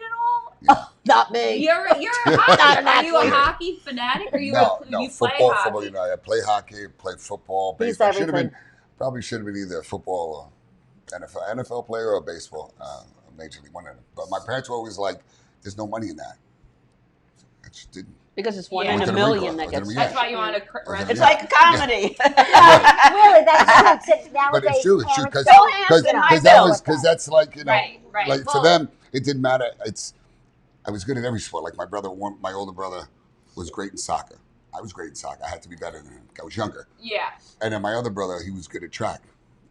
S2: at all?
S4: Not me.
S2: You're a hockey.
S4: Not an
S2: Are you a
S4: athlete.
S2: hockey fanatic? Or you
S5: No,
S2: you play
S5: football.
S2: hockey?
S5: I play hockey, play football,
S4: He's
S5: baseball. Should have
S4: everything.
S5: been, probably should have been either football or NFL player or baseball, major league, one of them. But my parents were always like, "There's no money in that." I just didn't.
S3: Because it's one
S2: Yeah.
S3: in
S5: Went
S3: a
S5: to the
S3: million
S5: Marine
S3: that
S5: Corps.
S3: gets.
S2: That's why you want to.
S3: It's
S5: Yeah.
S3: like comedy.
S4: Really, that's true.
S5: But
S4: Nowadays,
S5: it's true. It's true
S4: parents
S5: because
S3: Phil Hansen, hi, Phil.
S5: that's like
S2: Right.
S5: like for
S2: Well,
S5: them it didn't matter. I was good at every sport. Like my older brother was great in soccer. I was great in soccer. I had to be better than him. I was younger.
S2: Yeah.
S5: And then my other brother, he was good at track.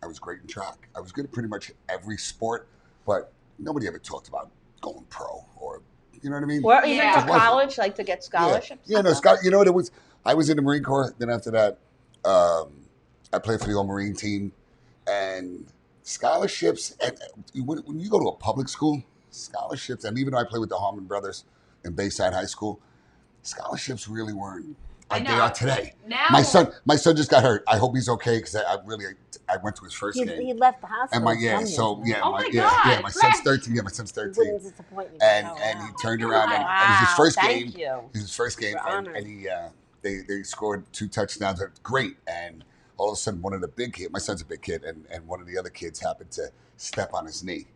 S5: I was great in track. I was good at pretty much every sport, but nobody ever talked about going pro or, you know what I mean?
S3: Or even
S2: Yeah.
S3: for
S5: It wasn't.
S3: college, like to get scholarships.
S5: Yeah, no, Scott. You know what it was? I was in the Marine Corps. Then after that, I played for the old Marine team, and scholarships. And when you go to a public school, scholarships, and even though I played with the Harmon brothers in Bayside High School, scholarships really weren't like they
S2: know.
S5: are today.
S2: Now.
S5: My son just got hurt. I hope he's okay because I went to his first
S4: he
S5: game.
S4: left the hospital.
S5: And
S4: from you.
S2: Oh my
S5: my
S2: God,
S5: son's
S2: Greg.
S5: 13. Yeah, my son's
S4: He
S5: 13.
S4: wouldn't disappoint me.
S5: And
S4: Oh,
S5: and
S4: wow.
S5: he turned around and
S3: Wow,
S5: it was his first
S3: thank
S5: game.
S3: you.
S5: It was his first game,
S3: We're
S5: and
S3: honored.
S5: he they scored 2 touchdowns. It was great, and all of a sudden, one of the big kids, my son's a big kid, and one of the other kids happened to step on his knee.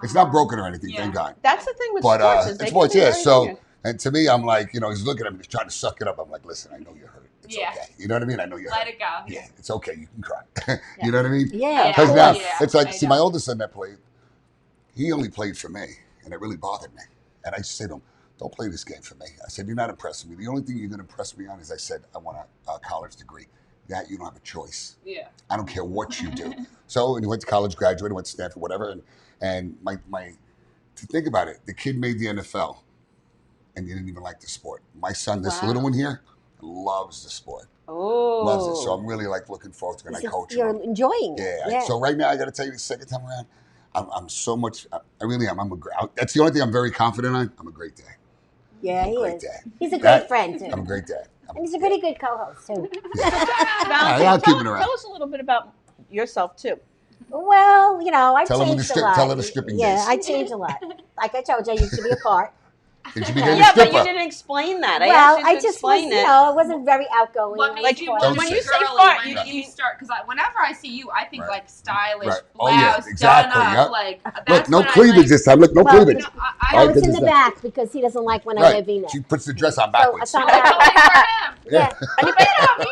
S5: It's not broken or anything,
S2: Yeah.
S5: thank God.
S3: That's the thing with
S5: But
S3: sports. Is they
S5: it's sports,
S3: can be
S5: yeah.
S3: very
S5: So,
S3: weird.
S5: and to me, I'm like, he's looking at me, he's trying to suck it up. I'm like, listen, I know you're hurt. It's
S2: Yeah.
S5: okay. You know what I mean? I know you're
S2: Let
S5: hurt.
S2: it go.
S5: Yeah, it's okay. You can cry. You know what I mean?
S4: Yeah,
S5: Because
S4: of
S5: now
S4: course.
S2: Yeah,
S5: it's like,
S2: I
S5: see,
S2: know.
S5: my oldest son that played, he only played for me, and it really bothered me. And I just said to him, don't play this game for me. I said, you're not impressing me. The only thing you're going to impress me on is I said, I want a college degree. That you don't have a choice.
S2: Yeah.
S5: I don't care what you do. So, and he went to college, graduated, went to Stanford, whatever. And my to think about it, the kid made the NFL, and he didn't even like the sport. My son, this
S3: Wow.
S5: little one here, loves the sport.
S3: Oh,
S5: Loves it. So I'm really looking forward to it. And I coach
S4: You're
S5: him.
S4: enjoying it.
S5: Yeah. So right now, I got to tell you, the second time around, I'm so much. I really am. That's the only thing I'm very confident on. I'm a great day.
S4: Yeah, he
S5: Great
S4: is.
S5: dad.
S4: He's a
S5: That-
S4: great friend too,
S5: I'm a great dad.
S4: and he's a pretty good co-host too.
S3: Valentina,
S5: I'll keep it around.
S3: tell us a little bit about yourself too.
S4: Well, I've
S5: Tell him
S4: changed
S5: the
S4: a lot.
S5: tell her the stripping
S4: Yeah,
S5: days.
S4: I changed a lot. Like I told you, I used to be a part.
S5: Did you become a
S3: Yeah, but
S5: stripper?
S3: you didn't explain that. I
S4: Well,
S3: asked you
S4: I
S3: to
S4: just
S3: explain
S4: was,
S3: it.
S4: I wasn't very outgoing.
S2: What
S4: I
S2: made
S4: was
S2: you
S4: quiet.
S5: Don't
S2: when
S5: say
S2: you
S5: it.
S2: girly,
S3: fart,
S2: when
S3: you-
S2: did you start? Because whenever I see you, I think
S5: Right.
S2: like stylish
S5: Right.
S2: blouse,
S5: Oh, yeah, exactly,
S2: done up,
S5: yep.
S2: like
S5: Look,
S2: that's
S5: no
S2: what I
S5: cleavage
S2: like.
S5: this time. Look, no
S4: Well,
S5: cleavage.
S2: No,
S4: Oh,
S5: Right,
S4: it's in
S5: because
S4: the
S5: it's
S4: back because he doesn't like when I wear
S5: Right.
S4: V-neck.
S5: She puts the dress on
S4: So
S5: backwards.
S4: I thought
S2: That's
S4: that,
S2: only for him.
S4: yeah.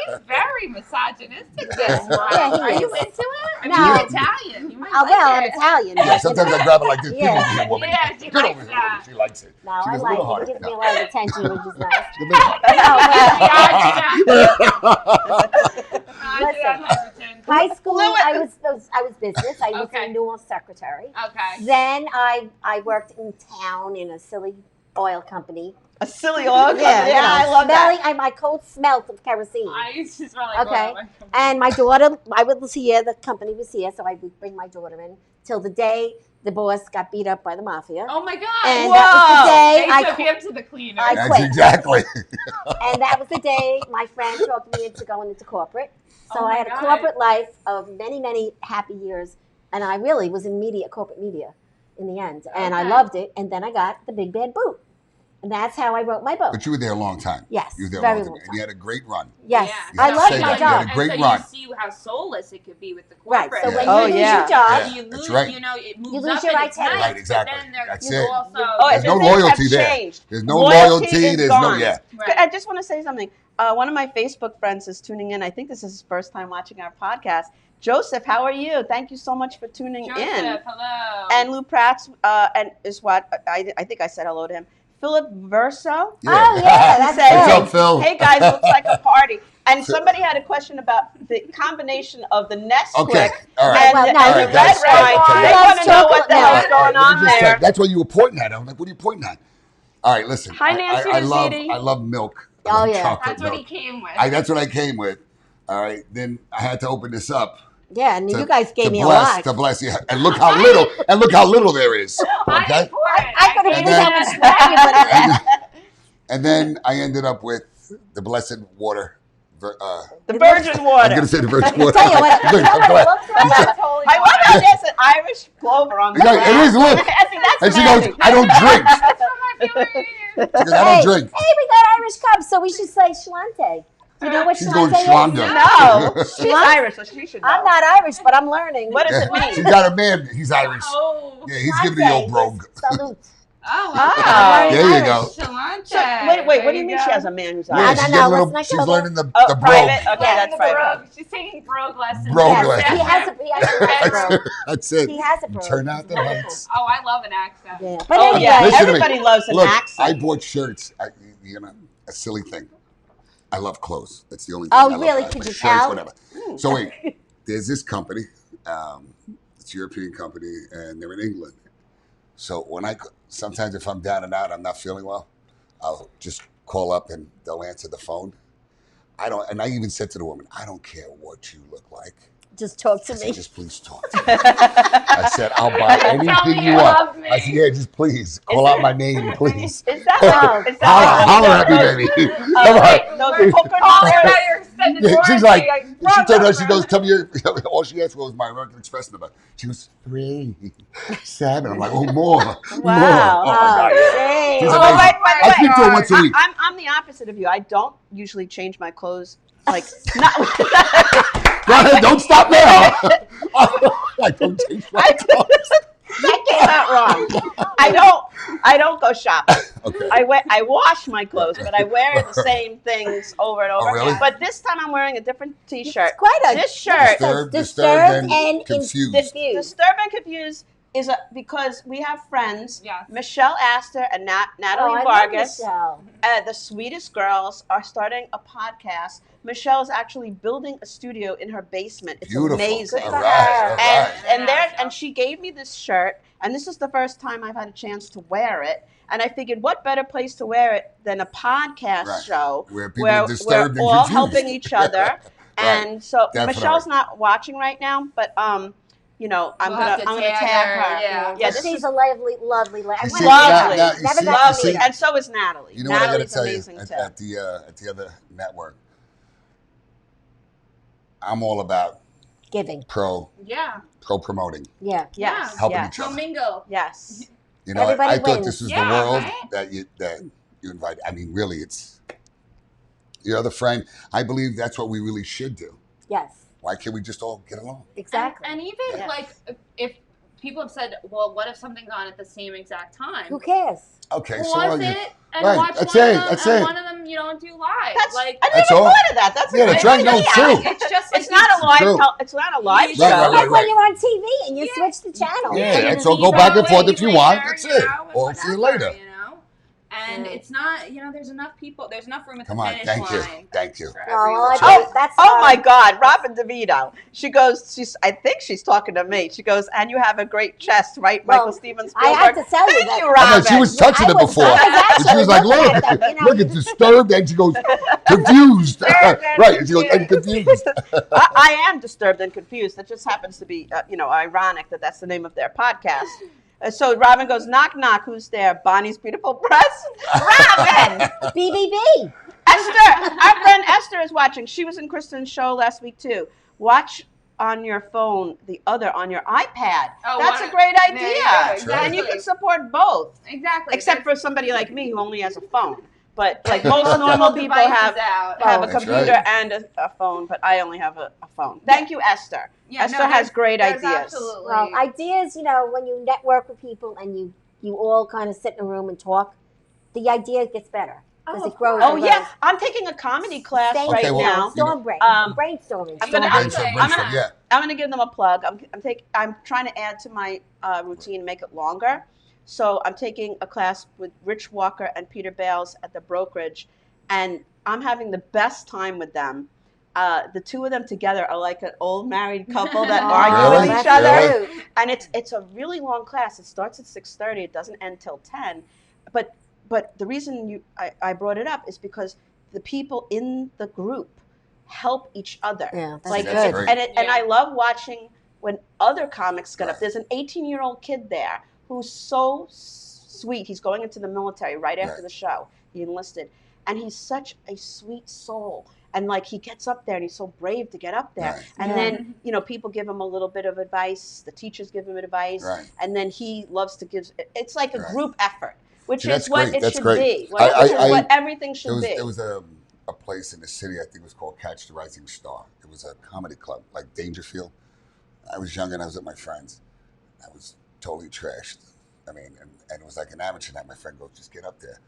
S2: He's very misogynistic. This one.
S4: Yeah, he
S2: Are you
S4: is.
S2: into it? I mean,
S4: No.
S2: you're Italian. You might
S4: Oh,
S2: like
S4: well, I'm
S2: it.
S4: Italian.
S5: Yeah, sometimes I grab it like this.
S4: Yeah.
S5: Get over here, woman.
S2: Yeah, she
S5: Get over
S2: likes
S5: here,
S2: that.
S5: woman. She likes it.
S4: No,
S5: She
S4: I
S5: goes a
S4: like
S5: little
S4: it. He
S5: harder.
S4: gives me
S5: No.
S4: a lot of attention, which is nice.
S5: A little harder.
S4: Listen, high school, I was business. I was
S2: Okay.
S4: a Newell secretary.
S2: Okay.
S4: Then I worked in town in a silly oil company.
S3: A silly oil company.
S4: Yeah,
S3: Yeah, I love that.
S4: smelling, my coat smelled of kerosene.
S2: I used to smell like
S4: Okay.
S2: oil.
S4: And my daughter, I was here, the company was here, so I would bring my daughter in till the day the boss got beat up by the mafia.
S2: Oh my god.
S4: And
S3: Whoa.
S4: that was the
S2: They
S4: day
S2: took him to the cleaner.
S4: I
S5: That's
S4: quit.
S5: exactly.
S4: And that was the day my friend talked me into going into corporate. So
S2: Oh
S4: I
S2: my
S4: had a
S2: God.
S4: corporate life of many, many happy years. And I really was in corporate media in the end. And I
S2: Okay.
S4: loved it. And then I got the big bad boot. And that's how I wrote my book.
S5: But you were there a long time.
S4: Yes,
S5: You were there a
S4: very
S5: long time.
S4: long
S5: And you had a great run.
S4: Yes,
S5: You
S4: I
S5: have to
S4: loved
S5: say
S4: my
S5: that. You had
S4: job.
S5: a great
S2: and
S5: run.
S2: so you see how soulless it could be with the
S4: Right.
S2: corporate.
S4: So when
S3: Oh,
S4: you lose
S3: yeah.
S4: your job,
S5: Yeah.
S2: You lose,
S5: That's right.
S2: it moves
S4: You lose
S2: up
S4: your
S2: and it's
S4: identity.
S2: nice,
S5: Right, exactly.
S2: But then
S5: That's
S2: you
S5: it.
S2: also,
S3: Oh,
S5: There's no
S3: the things
S5: loyalty
S3: have
S5: there.
S3: changed.
S5: There's no loyalty.
S3: is
S5: There's
S3: gone.
S5: no, yeah.
S2: Right.
S3: I just want to say something. One of my Facebook friends is tuning in. I think this is his first time watching our podcast. Joseph, how are you? Thank you so much for tuning
S2: Joseph,
S3: in.
S2: hello.
S3: And Lou Pratt's, and is what I think I said hello to him. Philip Verso.
S5: Yeah.
S4: Oh, yeah, that's
S3: Said,
S5: What's
S4: good.
S5: up, Phil?
S3: Hey guys, looks like a party. And somebody had a question about the combination of the Nesquik
S5: Okay. All right.
S3: and,
S4: Well, no,
S3: and
S4: he
S3: the red
S5: that's-
S3: wine.
S5: okay.
S3: They
S4: He
S3: want
S4: loves
S3: to know what the
S4: chocolate
S3: hell's
S4: milk.
S3: going on
S5: Let me just
S3: there.
S5: say, that's what you were pointing at. I'm like, what are you pointing at? All right, listen.
S3: Hi, Nancy
S5: I love
S3: Rizzuti.
S5: I love milk. I
S4: Oh,
S5: love
S4: yeah.
S5: chocolate
S2: That's what
S5: milk.
S2: he came with.
S5: That's what I came with. All right. Then I had to open this up.
S4: Yeah, and
S5: To-
S4: you guys gave
S5: to
S4: me a
S5: bless,
S4: lot.
S5: To bless you. And look how little. And look how little there is.
S2: I
S5: Okay.
S2: didn't pour it.
S4: I could have
S5: And
S4: been
S5: then-
S4: that was swagging, but
S5: And then I ended up with the blessed water.
S3: The virgin
S5: I'm
S3: water.
S5: gonna say the virgin water.
S4: tell you what,
S5: I'm
S4: you know what
S5: glad.
S4: it looks like?
S3: I love how there's an Irish clover on the
S5: Yeah,
S3: back.
S5: it is. Look.
S3: I think that's
S5: And she
S3: Mandy.
S5: goes, I don't drink.
S2: That's from my family.
S5: She goes, I don't drink.
S4: Hey, we got Irish cups, so we should say Shlante. Do you know what
S5: She's going
S4: Shlante is?
S5: Schlanda.
S3: No, she's Irish, so she should know.
S4: I'm not Irish, but I'm learning.
S3: What does
S5: Yeah.
S3: it mean?
S5: She's got a man. He's Irish.
S2: Oh.
S5: Yeah, he's giving the old brogue.
S4: Salute.
S2: Oh.
S3: Oh.
S5: There you go.
S2: Shalante.
S3: So, wait, what do you mean she has a man who's
S5: Yeah,
S3: Irish?
S5: she's
S4: no,
S5: getting a
S4: let's
S5: little.
S4: not
S5: She's
S4: go
S5: learning the
S3: Oh,
S5: brogue.
S3: private? Okay,
S2: Yeah,
S3: that's
S2: the
S3: right.
S2: brogue. She's taking brogue lessons.
S5: Brogue
S4: Yes,
S5: lessons.
S4: he has a brogue.
S5: That's it.
S4: He has a brogue.
S5: Turn out the lights.
S2: Oh, I love an accent.
S4: Yeah. But
S3: Oh,
S4: anyway,
S3: yeah.
S5: Listen to me.
S3: Everybody loves an
S5: Look,
S3: accent.
S5: I bought shirts. A silly thing. I love clothes. That's the only thing.
S4: Oh,
S5: I love.
S4: really?
S5: I
S4: Could
S5: buy
S4: you
S5: shirts,
S4: tell?
S5: whatever. So wait, there's this company. It's a European company, and they're in England. So when sometimes if I'm down and out, I'm not feeling well, I'll just call up and they'll answer the phone. And I even said to the woman, I don't care what you look like.
S4: just talk to
S5: I said,
S4: me.
S5: just please talk to me. I said, I'll buy
S2: Tell
S5: anything
S2: me
S5: you
S2: you
S5: want.
S2: love me.
S5: I said, yeah, just please call out my name, please.
S3: Is that like, is that
S5: Holler
S3: like
S5: at me, baby. Come on.
S3: those poker
S2: Call her
S3: numbers?
S2: about your extended
S5: Yeah,
S2: warranty.
S5: she's like,
S2: Brogue
S5: she told her, she
S2: number.
S5: goes, tell me your, all she asked for was my American Express number. She goes, 3, 7. I'm like, oh, more.
S3: Wow.
S5: More. Oh, my God.
S4: Say.
S5: She's
S3: Oh,
S5: amazing.
S3: wait,
S5: I
S3: wait,
S5: speak to her once a week.
S3: I'm the opposite of you. I don't usually change my clothes. Like, not.
S5: Go ahead, don't stop now. I don't change my clothes.
S3: That came out wrong. I don't go shopping.
S5: Okay.
S3: I wash my clothes, but I wear the same things over and over.
S5: Oh, really?
S3: But this time I'm wearing a different T-shirt.
S4: It's quite a
S3: This shirt,
S5: Disturbed and
S4: and
S5: confused.
S3: Disturbed and Confused, is because we have friends,
S2: Yes.
S3: Michelle Astor and Natalie
S4: Oh, I love
S3: Vargas.
S4: Michelle.
S3: The sweetest girls are starting a podcast. Michelle is actually building a studio in her basement. It's
S5: Beautiful.
S3: amazing.
S5: All
S4: Good for
S5: right.
S4: her.
S5: All
S3: And
S5: right.
S3: and she gave me this shirt, and this is the first time I've had a chance to wear it. And I figured, what better place to wear it than a podcast
S5: Right.
S3: show
S5: Where people are
S3: we're
S5: disturbed and
S3: all
S5: confused.
S3: helping each other. And so
S5: Definitely.
S3: Michelle's not watching right now, but you know, I'm
S2: We'll have
S3: gonna
S2: to
S3: tag her.
S2: Yeah.
S3: Yeah,
S4: But
S3: this
S4: she's
S3: is
S4: a lovely lady. I
S5: You
S4: went
S5: see,
S4: to
S3: lovely.
S5: now, you
S4: Never
S5: see-
S4: got to
S3: lovely,
S4: meet her.
S3: and so is Natalie.
S5: You know what I got to
S3: Natalie's
S5: tell you
S3: amazing too.
S5: at the other network, I'm all about
S4: Giving.
S5: pro
S2: Yeah.
S5: promoting,
S4: Yeah.
S3: Yes,
S5: helping
S3: yes,
S5: each other.
S2: Commingle.
S3: yes.
S5: You know,
S4: Everybody
S5: I thought
S4: wins.
S5: this was
S2: Yeah,
S5: the world
S2: right?
S5: that you invite. I mean, really, it's your other friend. I believe that's what we really should do.
S4: Yes.
S5: Why can't we just all get along?
S4: Exactly.
S2: And even
S3: Yes.
S2: like if people have said, well, what if something's on at the same exact time?
S4: Who cares?
S5: Okay, so
S2: Pause
S5: all you,
S2: it and
S5: right,
S2: watch
S5: that's
S2: one
S5: it,
S2: of them,
S5: that's
S2: and
S5: it.
S2: one of them you don't do live.
S3: That's
S2: like
S3: I
S5: That's
S3: never
S5: all.
S3: thought of that. That's a
S5: Yeah,
S3: great
S5: that's right. No,
S3: idea.
S5: it's true.
S2: It's just like
S3: It's not a live.
S5: True.
S3: It's not a live
S2: Right,
S3: show.
S5: right,
S4: Like when
S5: right.
S4: you're on TV and you switch the channel.
S5: Yeah,
S2: you
S5: and
S2: can
S5: so go
S2: leave
S5: back
S2: it
S5: and forth
S2: away
S5: if you want.
S2: later,
S5: That's
S2: you
S5: it.
S2: know, and
S5: Or see you
S2: whatever,
S5: later.
S2: you know? And it's not, there's enough people. There's enough room at
S5: Come
S2: the
S5: on,
S2: finish
S5: thank you,
S2: line.
S5: thank you.
S2: for
S4: Oh, well,
S2: everyone.
S5: That's right.
S4: that's
S3: Oh my God, Robin DeVito. She goes. I think she's talking to me. She goes, and you have a great chest, right,
S4: Well,
S3: Michael Steven
S4: I
S3: Spielberg?
S4: have to tell you
S3: Thank
S4: that.
S3: you,
S5: I know
S3: Robin.
S5: she was touching it before,
S4: I was
S5: and she was like,
S4: actually
S5: "Look,
S4: looking at them,
S5: look, it's disturbed," and she goes, "Confused." Right? And she goes, "And confused."
S3: I am disturbed and confused. That just happens to be, ironic that that's the name of their podcast. So Robin goes, knock, knock. Who's there? Bonnie's beautiful breasts. Robin.
S4: BBB.
S3: Esther, our friend Esther is watching. She was in Kristen's show last week too. Watch on your phone, the other on your iPad.
S2: Oh,
S3: That's
S2: what-
S3: a great
S2: there
S3: idea.
S2: you go,
S5: That's right.
S3: And you
S2: exactly.
S3: can support both.
S2: Exactly.
S3: Except for somebody like me who only has a phone. But like most normal people
S2: devices
S3: have
S2: out.
S3: a
S5: That's
S3: computer
S5: right.
S3: and a phone, but I only have a phone. Thank you, Esther.
S2: Yeah,
S3: Esther
S2: no,
S3: has
S2: there's-
S3: great
S2: there's
S3: ideas.
S2: Absolutely.
S4: Well, ideas, when you network with people and you all kind of sit in a room and talk, the idea gets better. Because
S2: Oh,
S4: it grows.
S3: Oh
S4: and
S3: yeah,
S4: grows.
S3: I'm taking a comedy class
S4: Thank
S3: right
S5: Okay,
S4: you.
S5: well,
S3: now.
S4: Brainstorming.
S3: I'm gonna-
S5: Brainstorm, yeah.
S3: I'm going to give them a plug. I'm trying to add to my routine, make it longer. So I'm taking a class with Rich Walker and Peter Bales at the brokerage, and I'm having the best time with them. The two of them together are like an old married couple that argue
S5: Really?
S3: with each
S4: that's
S3: other.
S4: cute.
S3: And it's a really long class. It starts at 6:30. It doesn't end till 10. But the reason I brought it up is because the people in the group help each other.
S4: Yeah, that's
S3: Like
S5: That's
S4: good.
S5: great.
S3: and I love watching when other comics get up.
S5: Right.
S3: There's an 18-year-old kid there who's so sweet. He's going into the military right after
S5: Right.
S3: the show. He enlisted, and he's such a sweet soul. And like he gets up there and he's so brave to get up there.
S5: Right.
S3: And
S4: Yeah.
S3: then people give him a little bit of advice. The teachers give him advice,
S5: Right.
S3: and then he loves to give. It's like a
S5: Right.
S3: group effort, which
S5: See,
S3: is
S5: that's
S3: what
S5: great.
S3: it
S5: That's
S3: should
S5: great.
S3: be. Which is
S5: I-
S3: what everything should be.
S5: There was a place in the city, I think it was called Catch the Rising Star. It was a comedy club, like Dangerfield. I was young and I was with my friends. I was totally trashed. I mean, and it was like an amateur night. My friend goes, just get up there.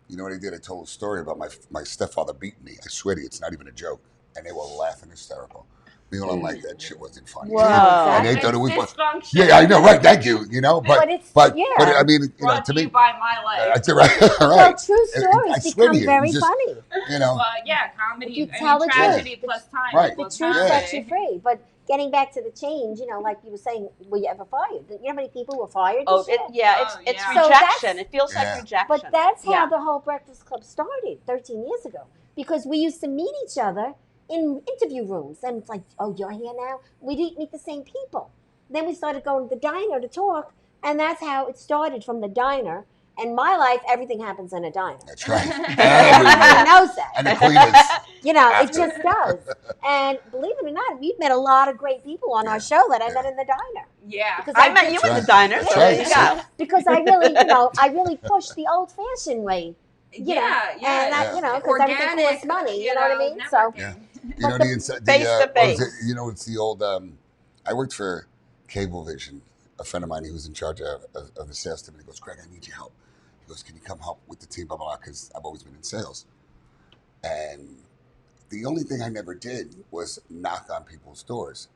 S5: You know what I did? I told a story about my stepfather beating me. I swear to you, it's not even a joke. And they were laughing hysterical. Meanwhile, I'm like, that shit wasn't funny.
S3: Whoa.
S5: And they thought it was
S2: It's
S5: funny.
S2: dysfunction.
S5: Yeah, I know, right? Thank you.
S4: But it's-
S5: but
S4: yeah.
S5: I mean,
S2: Brought
S5: to
S2: to you
S5: me,
S2: by my life.
S5: that's right.
S4: Well,
S5: right.
S4: true
S5: I
S4: stories
S5: swear to
S4: become
S5: you,
S4: very
S5: it's just-
S4: funny.
S5: You know,
S2: Yeah, comedy.
S4: You tell the
S2: tragedy
S4: truth.
S2: plus time.
S5: Right.
S4: The
S2: equals
S4: truth
S2: comedy.
S4: sets you free. But getting back to the change, like you were saying, were you ever fired? You know how many people were fired?
S3: Oh,
S4: this year?
S3: it's
S2: Oh,
S3: it's
S2: yeah.
S4: So
S3: rejection. It feels
S5: Yeah.
S3: like rejection.
S4: But that's how
S3: Yeah.
S4: the whole Breakfast Club started 13 years ago. Because we used to meet each other in interview rooms. And it's like, oh, you're here now? We didn't meet the same people. Then we started going to the diner to talk. And that's how it started, from the diner. And my life, everything happens in a diner.
S5: that's right.
S4: Everybody
S5: Everywhere.
S4: knows that.
S5: And the cleaners.
S4: It
S5: After.
S4: just does. And believe it or not, we've met a lot of great people on our show that I met in the diner.
S2: Yeah.
S4: Because
S3: I met you
S5: That's
S3: in the
S5: right.
S3: diner,
S5: That's
S3: so
S5: right.
S3: there you go.
S4: Because I really push the old-fashioned way.
S2: Yeah.
S4: And that,
S5: Yeah.
S4: because everything costs money. You know what I mean? So
S5: Yeah. You know,
S3: Face to face.
S5: It's the old, I worked for Cablevision. A friend of mine, he was in charge of the sales team, and he goes, Gregg, I need your help. He goes, can you come help with the team, blah, blah, blah, because I've always been in sales. And the only thing I never did was knock on people's doors.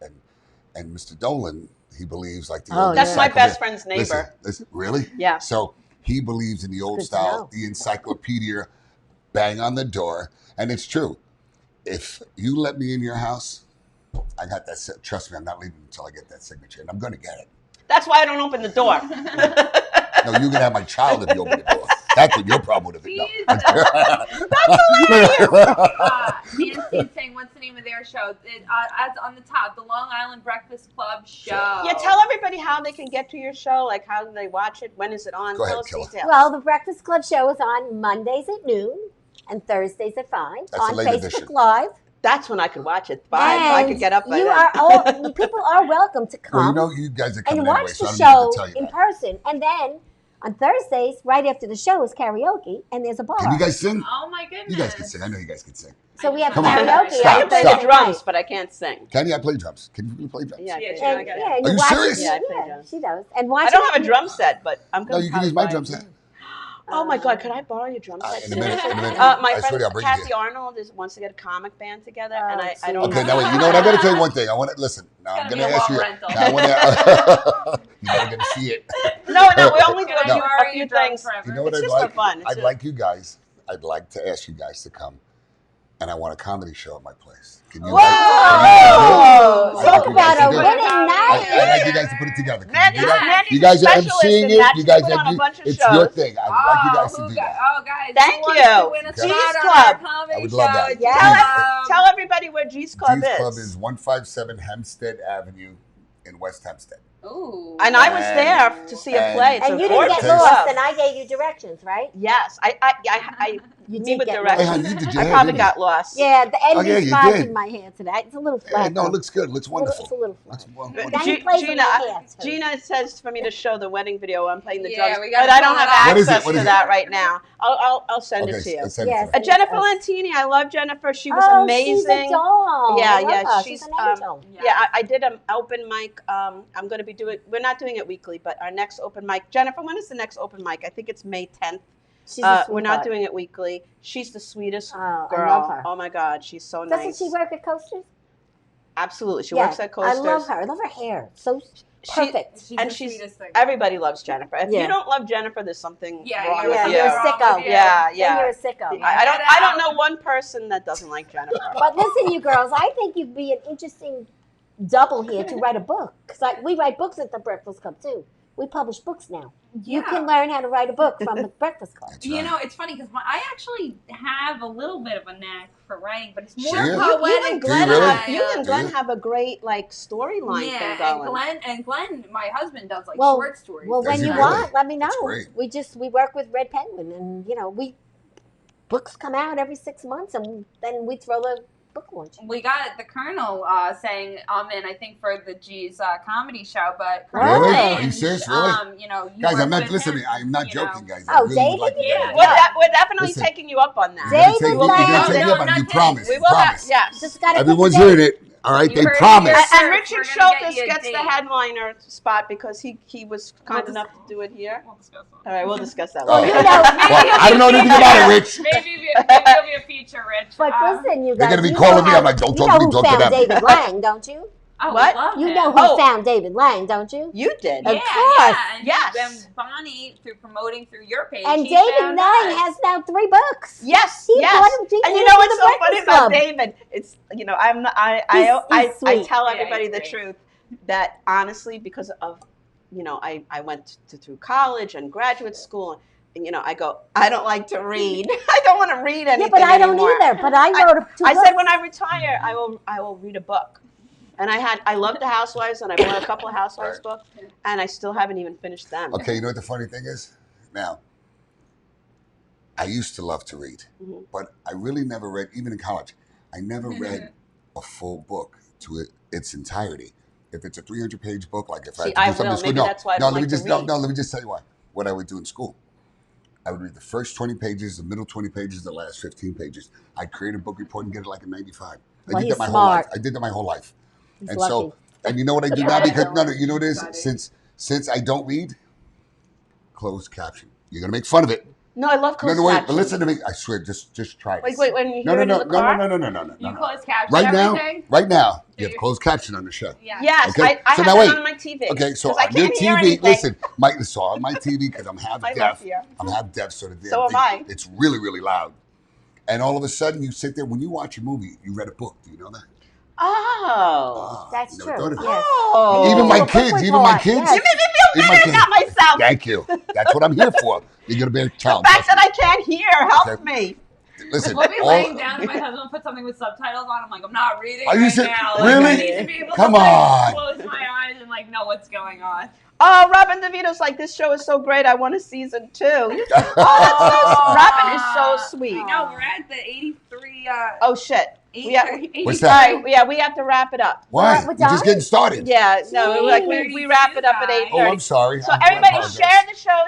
S5: And Mr. Dolan, he believes like the
S4: Oh,
S5: old
S3: That's my
S5: encyclopedia-
S3: best friend's neighbor.
S5: Listen, really?
S3: Yeah.
S5: So he believes in the old
S4: Good to
S5: style,
S4: know.
S5: the encyclopedia, bang on the door. And it's true. If you let me in your house, I got that. Trust me, I'm not leaving until I get that signature, and I'm going to get it.
S3: That's why I don't open the door.
S5: No, you can have my child if you open the door. That's what your problem with it. No.
S2: Nancy's saying, what's the name of their show? As on the top, the Long Island Breakfast Club show.
S3: Yeah, tell everybody how they can get to your show. Like, how do they watch it? When is it on?
S5: Go ahead,
S3: Tell us
S5: Killa.
S3: details.
S4: Well, the Breakfast Club show is on Mondays at noon and Thursdays at 5
S5: That's
S4: on
S5: a late
S4: Facebook
S5: edition.
S4: Live.
S3: That's when I could watch it. I could get up by
S4: you
S3: then.
S4: are all people are welcome to come
S5: Well, you know, you guys are coming
S4: and
S5: anyway,
S4: watch
S5: so
S4: the
S5: I don't need
S4: show
S5: to tell you
S4: in
S5: that.
S4: person. And then on Thursdays, right after the show, is karaoke, and there's a bar.
S5: Can you guys sing?
S2: Oh my goodness.
S5: You guys can sing. I know you guys can sing.
S4: So we have
S5: Come on.
S4: karaoke.
S5: Stop,
S3: I can play the
S5: stop.
S3: drums, but I can't sing.
S5: Can you? I play drums. Can you play drums?
S3: Yeah, I
S2: Yeah,
S3: can.
S2: sure.
S4: And,
S2: Okay.
S4: yeah, and
S5: Are you
S4: watch
S5: serious?
S4: it-
S3: Yeah, I play drums.
S4: she does. And watch
S3: I don't
S4: it-
S3: have a drum set, but I'm
S5: No,
S3: going
S5: you
S3: to
S5: can use my drum set.
S3: Oh my God, could I borrow your drum set?
S5: In a minute.
S3: My
S5: I swear
S3: friend
S5: to you, I'll bring it
S3: Kathy
S5: here.
S3: Arnold wants to get a comic band together,
S4: Oh,
S3: and I don't
S5: Okay,
S3: have
S5: now wait. You know what? I got to tell you one thing. I want to listen. Now I'm
S2: It's
S5: going
S2: gonna
S5: to
S2: be a
S5: ask you.
S2: wall rental.
S5: Now I want to. You better get to see it.
S3: No, we only do
S2: Can I
S3: a
S2: borrow
S3: few
S2: your drums
S3: things.
S2: forever?
S5: You know what
S3: It's
S5: I'd
S3: just for
S5: like?
S3: fun. It's
S5: I'd
S3: just-
S5: like you guys. I'd like to ask you guys to come, and I want a comedy show at my place. Can you?
S3: Whoa!
S5: I like
S4: Talk
S5: you guys
S4: about
S5: to
S4: a
S5: do it.
S4: winning night.
S5: I'd like you guys to put it together. Can
S3: Mandy,
S5: you do that?
S3: Mandy's
S5: You guys
S3: a
S5: are
S3: specialist
S5: emceeing
S3: in
S5: it.
S3: that.
S5: You
S3: She
S5: guys
S3: put on a bunch of
S5: it's
S3: shows.
S5: your thing. I'd like you guys to do that.
S2: Oh, guys.
S3: Thank
S2: who wants
S3: you.
S2: to win a
S5: Okay.
S2: spot
S3: G's
S2: on
S3: Club.
S2: our comedy
S5: I would love
S2: show?
S5: that.
S4: Yeah.
S3: Tell everybody where G's Club
S5: G's
S3: is.
S5: Club is 157 Hempstead Avenue in West Hempstead.
S2: Ooh.
S3: And I was there to see a
S5: And-
S3: play. It's
S4: And
S3: a
S4: you didn't get
S3: gorgeous
S4: lost,
S3: club.
S4: and I gave you directions, right?
S3: Yes, I
S4: You
S3: me
S4: did
S3: with
S4: get
S5: Hey,
S3: directions.
S5: honey, you did your
S3: I
S5: hair,
S3: probably
S5: didn't you?
S3: got lost.
S4: Yeah, the end
S5: Oh, yeah,
S4: is
S5: you
S4: spots
S5: did.
S4: in my hair today. It's a little
S5: Yeah,
S4: flat.
S5: no, it
S4: though.
S5: looks good. It looks wonderful.
S4: It's a little
S5: Looks
S4: flat.
S5: wonderful.
S4: Now he plays with
S3: Gina,
S4: my hair, too.
S3: Gina says for me to show the wedding video. I'm playing the
S2: Yeah,
S3: drums,
S2: we gotta
S3: but I don't
S2: pull it
S3: have
S2: up.
S5: What is it?
S3: access
S5: What
S3: to
S5: is it?
S3: that right now. I'll send
S5: Okay,
S3: it to you.
S5: send it
S4: Yes.
S5: to me.
S3: Jennifer Lantini, I love Jennifer. She was
S4: Oh,
S3: amazing.
S4: she's a doll.
S3: Yeah,
S4: I love
S3: yeah,
S4: her.
S3: she's,
S4: an angel.
S3: Yeah, I did an open mic. I'm going to be doing. We're not doing it weekly, but our next open mic. Jennifer, when is the next open mic? I think it's May 10th.
S4: She's a
S3: We're not
S4: sweetheart.
S3: doing it weekly. She's the sweetest
S4: Oh,
S3: girl.
S4: I love her.
S3: Oh my God, she's so
S4: Doesn't
S3: nice.
S4: she work at Coasters?
S3: Absolutely, she
S4: Yeah,
S3: works at Coasters.
S4: I love her. I love her hair. So perfect.
S2: She's
S3: And
S2: the
S3: she's
S2: sweetest thing.
S3: everybody loves Jennifer. If
S4: Yeah.
S3: you don't love Jennifer, there's something
S2: Yeah,
S3: wrong
S2: you're
S3: with
S4: yeah,
S3: you.
S4: you're a
S2: wrong
S4: sicko.
S2: with you.
S3: Yeah,
S4: Then
S3: yeah.
S4: you're a sicko.
S3: I don't know one person that doesn't like Jennifer.
S4: But listen, you girls, I think you'd be an interesting double here to write a book. Because we write books at the Breakfast Club, too. We publish books now. You
S2: Yeah.
S4: can learn how to write a book from the Breakfast Club.
S5: That's
S2: You
S5: right.
S2: know, it's funny because I actually have a little bit of a knack for writing, but it's more
S5: Sure.
S3: You
S2: poetic.
S3: and Glenn,
S5: Do you really?
S3: you and Glenn
S5: Do you?
S3: have a great like storyline thing
S2: Yeah,
S3: going.
S2: and Glenn, my husband, does like
S4: Well-
S2: short stories.
S4: Well,
S5: Does
S4: when
S5: he
S4: you
S5: really?
S4: want, let me know.
S5: That's great.
S4: We work with Red Penguin, and books come out every 6 months, and then we throw the book launch.
S2: We got the Colonel saying I'm in, I think, for the G's comedy show, but
S4: Really?
S2: Colonel
S5: Are you
S2: Lynch,
S5: serious? Really?
S2: You know, you
S5: Guys,
S2: work
S5: I'm not
S2: with
S5: listening.
S2: him,
S5: I'm not
S2: you know.
S5: joking, guys.
S4: Oh,
S5: I really
S4: David?
S5: would like to
S2: Yeah.
S5: do
S3: We're,
S5: that.
S3: we're definitely
S5: Listen.
S3: taking you up on that.
S4: David
S5: You're
S3: will
S5: gonna
S3: be
S5: take
S3: on
S5: me
S3: it.
S5: up on it. You
S2: Not
S5: promise.
S3: We
S5: You
S3: will have,
S5: promise.
S3: yes.
S4: Just gotta
S5: Everyone's
S4: get the
S5: hearing it. All right,
S2: You
S5: they
S2: heard it
S5: promise.
S2: here.
S3: And
S2: We're
S3: Richard
S2: gonna get
S3: Schultes
S2: you a
S3: gets the
S2: date.
S3: headliner spot because he was kind
S2: We'll
S3: enough to do it here.
S2: We'll discuss
S3: All right, we'll discuss that
S5: Oh.
S3: later.
S4: You know,
S5: Well, I don't know anything about it, Rich.
S2: maybe it'll be a feature, Rich.
S4: but listen, you guys.
S5: They're gonna be
S4: you
S5: calling
S4: know
S5: me.
S4: how-
S5: I'm like, don't
S4: you
S5: talk
S4: know
S5: to me,
S4: who
S5: talk to
S4: found
S5: them.
S4: David Lang, don't you?
S2: I
S3: What?
S2: love
S4: You
S2: him.
S4: know who
S3: Oh.
S4: found David Lang, don't you?
S3: You did.
S4: Of
S2: Yeah,
S4: course.
S2: yeah. And
S3: Yes.
S2: then Bonnie, through promoting through your page,
S4: And
S2: she
S4: David
S2: found
S4: Lang
S2: us.
S4: has now 3 books.
S3: Yes,
S4: He
S3: yes.
S4: brought him to
S3: And you
S4: you
S3: know
S4: to
S3: what's
S4: the
S3: so funny
S4: Breakfast
S3: about
S4: Club.
S3: David? It's I'm not,
S4: He's
S3: I
S4: sweet.
S3: tell
S2: Yeah,
S3: everybody
S2: he's
S3: the
S2: great.
S3: truth that honestly because of I went through college and graduate school and I go I don't like to read. I don't want to read anything
S4: Yeah, but I don't
S3: anymore.
S4: either. But I wrote 2
S3: I
S4: books.
S3: said when I retire I will read a book. And I love the Housewives and I bought a couple of Housewives books and I still haven't even finished them.
S5: Okay, you know what the funny thing is? Now, I used to love to read,
S3: Mhm.
S5: but I really never read, even in college, I never read a full book to its entirety. If it's a 300-page book, like if I
S3: See,
S5: had to
S3: I
S5: do something
S3: will.
S5: in school,
S3: Maybe that's why I don't
S5: let me
S3: like to
S5: just
S3: read.
S5: let me just tell you why. What I would do in school, I would read the first 20 pages, the middle 20 pages, the last 15 pages. I'd create a book report and get it like a 95.
S4: Well,
S5: I did
S4: he's
S5: that my whole life.
S4: smart.
S5: I did that my whole life.
S4: He's
S5: And
S4: lucky.
S5: so, and you know what I do now? Because no, you know what it is? Since I don't read, closed caption. You're gonna make fun of it.
S3: No, I love
S5: No,
S3: closed
S5: no, wait, but
S3: captions.
S5: listen to me. I swear, just try this.
S3: Wait, when you
S5: No,
S3: hear
S5: no,
S3: it
S5: no,
S3: in the car?
S5: no.
S2: You close caption
S5: Right now,
S2: everything?
S5: right now, you have closed caption on the show.
S2: Yeah.
S3: Yes,
S5: Okay,
S3: I
S5: so
S3: have
S5: now
S3: that
S5: wait.
S3: on my TV.
S5: Okay, so
S3: 'Cause I
S5: on your
S3: can't hear
S5: TV,
S3: anything.
S5: listen, so on my TV, because I'm half
S3: I love
S5: deaf.
S3: you.
S5: I'm half deaf, so the damn
S3: So am
S5: thing,
S3: I.
S5: it's really, really loud. And all of a sudden, you sit there, when you watch a movie, you read a book. Do you know that?
S3: Oh.
S4: That's
S5: never
S4: true.
S5: thought of that.
S4: Yes.
S3: Oh.
S5: Even my
S4: Do a book
S5: kids, even my
S4: report,
S5: kids.
S4: yes.
S3: You made me feel
S5: Even my
S3: better
S5: kids.
S3: about myself.
S5: Thank you. That's what I'm here for. You're gonna be a
S3: The
S5: child.
S3: fact that I can't hear helps
S5: Okay.
S3: me.
S5: Listen,
S2: We'll be
S5: all-
S2: laying down and my husband will put something with subtitles on. I'm like, I'm not reading
S5: Are you
S2: right
S5: serious?
S2: now.
S5: Really?
S2: Like, I need to be able
S5: Come
S2: to like,
S5: on.
S2: close my eyes and like know what's going on.
S3: Oh, Robin DeVito's like, this show is so great. I want a season 2. Oh, that's so, Robin is so sweet.
S2: No, we're at the 83.
S3: Oh shit. We have,
S5: What's
S3: all
S5: that?
S3: right, yeah, we have to wrap it up.
S5: Why?
S4: We're
S5: We're just
S4: done?
S5: getting started.
S3: Yeah, no, we wrap it up at 8:30.
S5: Oh, I'm sorry.
S3: So
S5: I
S3: everybody,
S5: apologize.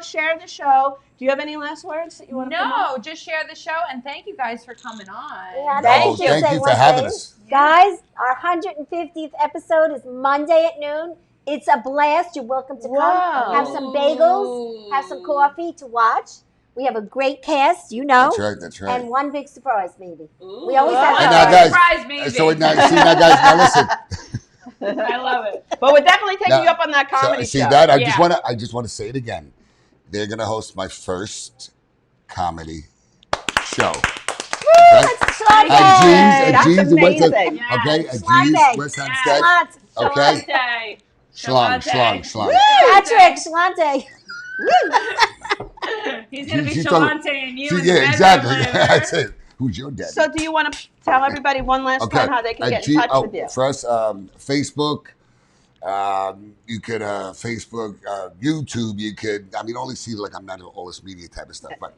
S3: share the show. Do you have any last words that you want to
S2: No, just share the show and thank you guys for coming on.
S4: Yeah,
S5: No,
S3: Thank you.
S5: thank
S4: Say
S5: you
S4: one
S5: for having
S4: thing.
S5: us.
S4: Guys, our 150th episode is Monday at noon. It's a blast. You're welcome to come.
S3: Wow.
S4: Have some bagels, have some coffee to watch. We have a great cast, you know.
S5: That's right. That's right.
S4: And one big surprise, maybe.
S2: Ooh.
S4: We always have
S5: And
S3: now,
S5: now, guys,
S2: Surprise me.
S5: so now, see, now, guys, now listen.
S2: I love it.
S3: But we're definitely taking
S5: Now,
S3: you up on that comedy
S5: see
S3: show.
S5: that? I
S2: Yeah.
S5: just want to say it again. They're gonna host my first comedy show. Okay?
S4: Schlante.
S5: At G's,
S3: That's
S5: in West End.
S3: amazing.
S2: Yeah.
S5: Okay, at G's,
S4: Schlante.
S5: West
S2: Yeah.
S5: Hempstead.
S4: Schlante.
S5: Okay,
S2: Shalante.
S5: schlong.
S4: Patrick, Schlante.
S2: He's gonna be
S5: She's talking-
S2: Shalante and you. in the
S5: Yeah,
S2: bedroom
S5: exactly.
S2: later.
S5: That's it. Who's your daddy?
S3: So do you want to tell everybody one last
S5: Okay.
S3: time how they can get in touch with you?
S5: First, Facebook. You could Facebook, YouTube. You could. I mean, only see like I'm not all this media type of stuff, but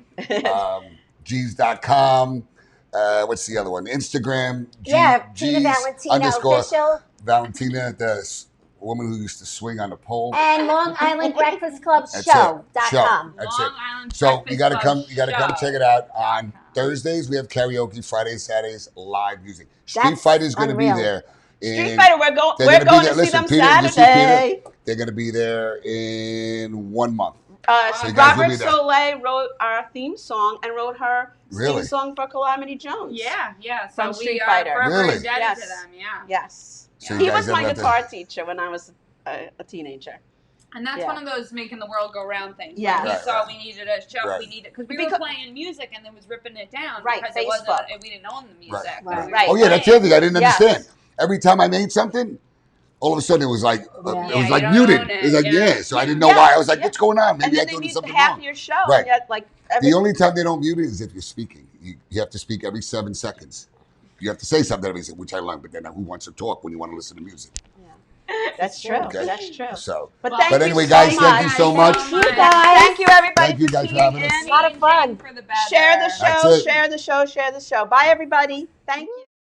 S5: G's.com. What's the other one? Instagram.
S4: Yeah,
S5: G's
S4: Tina Valentina
S5: _
S4: official.
S5: Valentina, the woman who used to swing on the pole.
S4: And Long Island Breakfast Club
S5: That's
S4: Show.com.
S5: it. Show. That's it.
S2: Long Island
S5: So
S2: Breakfast
S5: you got to
S2: Club
S5: come. You got to come
S2: Show.
S5: check it out. On Thursdays we have karaoke. Fridays, Saturdays live music. Street
S4: That's
S5: Fighter's going to be
S4: unreal.
S5: there.
S3: Street
S5: in-
S3: Fighter, we're
S5: they're
S3: going
S5: gonna be there.
S3: to see
S5: Listen,
S3: them
S5: Peter, you see
S3: Saturday.
S5: They're going to be there in 1 month. So you guys will
S3: Robert
S5: be there.
S3: Soleil wrote our theme song and wrote her
S5: Really?
S3: theme song for Calamity Jones.
S2: Yeah. So
S3: From
S2: we
S3: Street
S2: are
S3: Fighter.
S2: forever
S5: Really?
S2: indebted
S3: Yes.
S2: to them. Yeah.
S3: Yes.
S5: So you
S3: He
S5: guys
S3: was
S5: ever
S3: my
S5: have to-
S3: guitar teacher when I was a teenager.
S2: And that's
S3: Yeah.
S2: one of those making the world go round things.
S3: Yeah.
S2: When we
S5: Right,
S2: saw
S5: right.
S2: we needed a show,
S5: Right.
S2: we needed because we
S3: Because-
S2: were playing music and then was ripping it down
S3: Right,
S2: because it
S3: Facebook.
S2: wasn't we didn't own the music.
S5: Right.
S2: but we were
S3: Right.
S5: Oh yeah, that's the
S2: playing.
S5: other thing I didn't
S3: Yes.
S5: understand. Every time I made something, all of a sudden it was like
S4: Yeah.
S5: it was
S2: Yeah,
S5: like
S2: you don't
S5: muted.
S2: own
S5: It was like
S2: it, yeah.
S5: So I didn't know
S3: Yeah.
S5: why. I was like,
S3: Yeah.
S5: what's going on?
S3: And
S5: Maybe
S3: then
S5: I'm
S3: they
S5: doing
S3: mute
S5: something
S3: half
S5: wrong.
S3: your show.
S5: Right.
S3: And yet, like, every,
S5: The only time they don't mute it is if you're speaking. You have to speak every 7 seconds. You have to say something, which I learned. But then who wants to talk when you want to listen to music?
S3: that's true.
S5: Okay.
S3: That's true.
S5: So,
S3: But,
S2: Well,
S3: thank
S5: but
S3: you
S5: anyway,
S3: so
S5: guys,
S3: much.
S5: thank you so much.
S4: Thank you guys.
S3: Thank you, everybody,
S5: Thank you
S3: for
S5: guys for
S3: tuning
S5: having us.
S3: in.
S4: A lot of fun.
S2: For the better.
S3: Share the
S5: That's
S3: show.
S5: it.
S3: Share the show. Share the show. Bye, everybody. Thank you.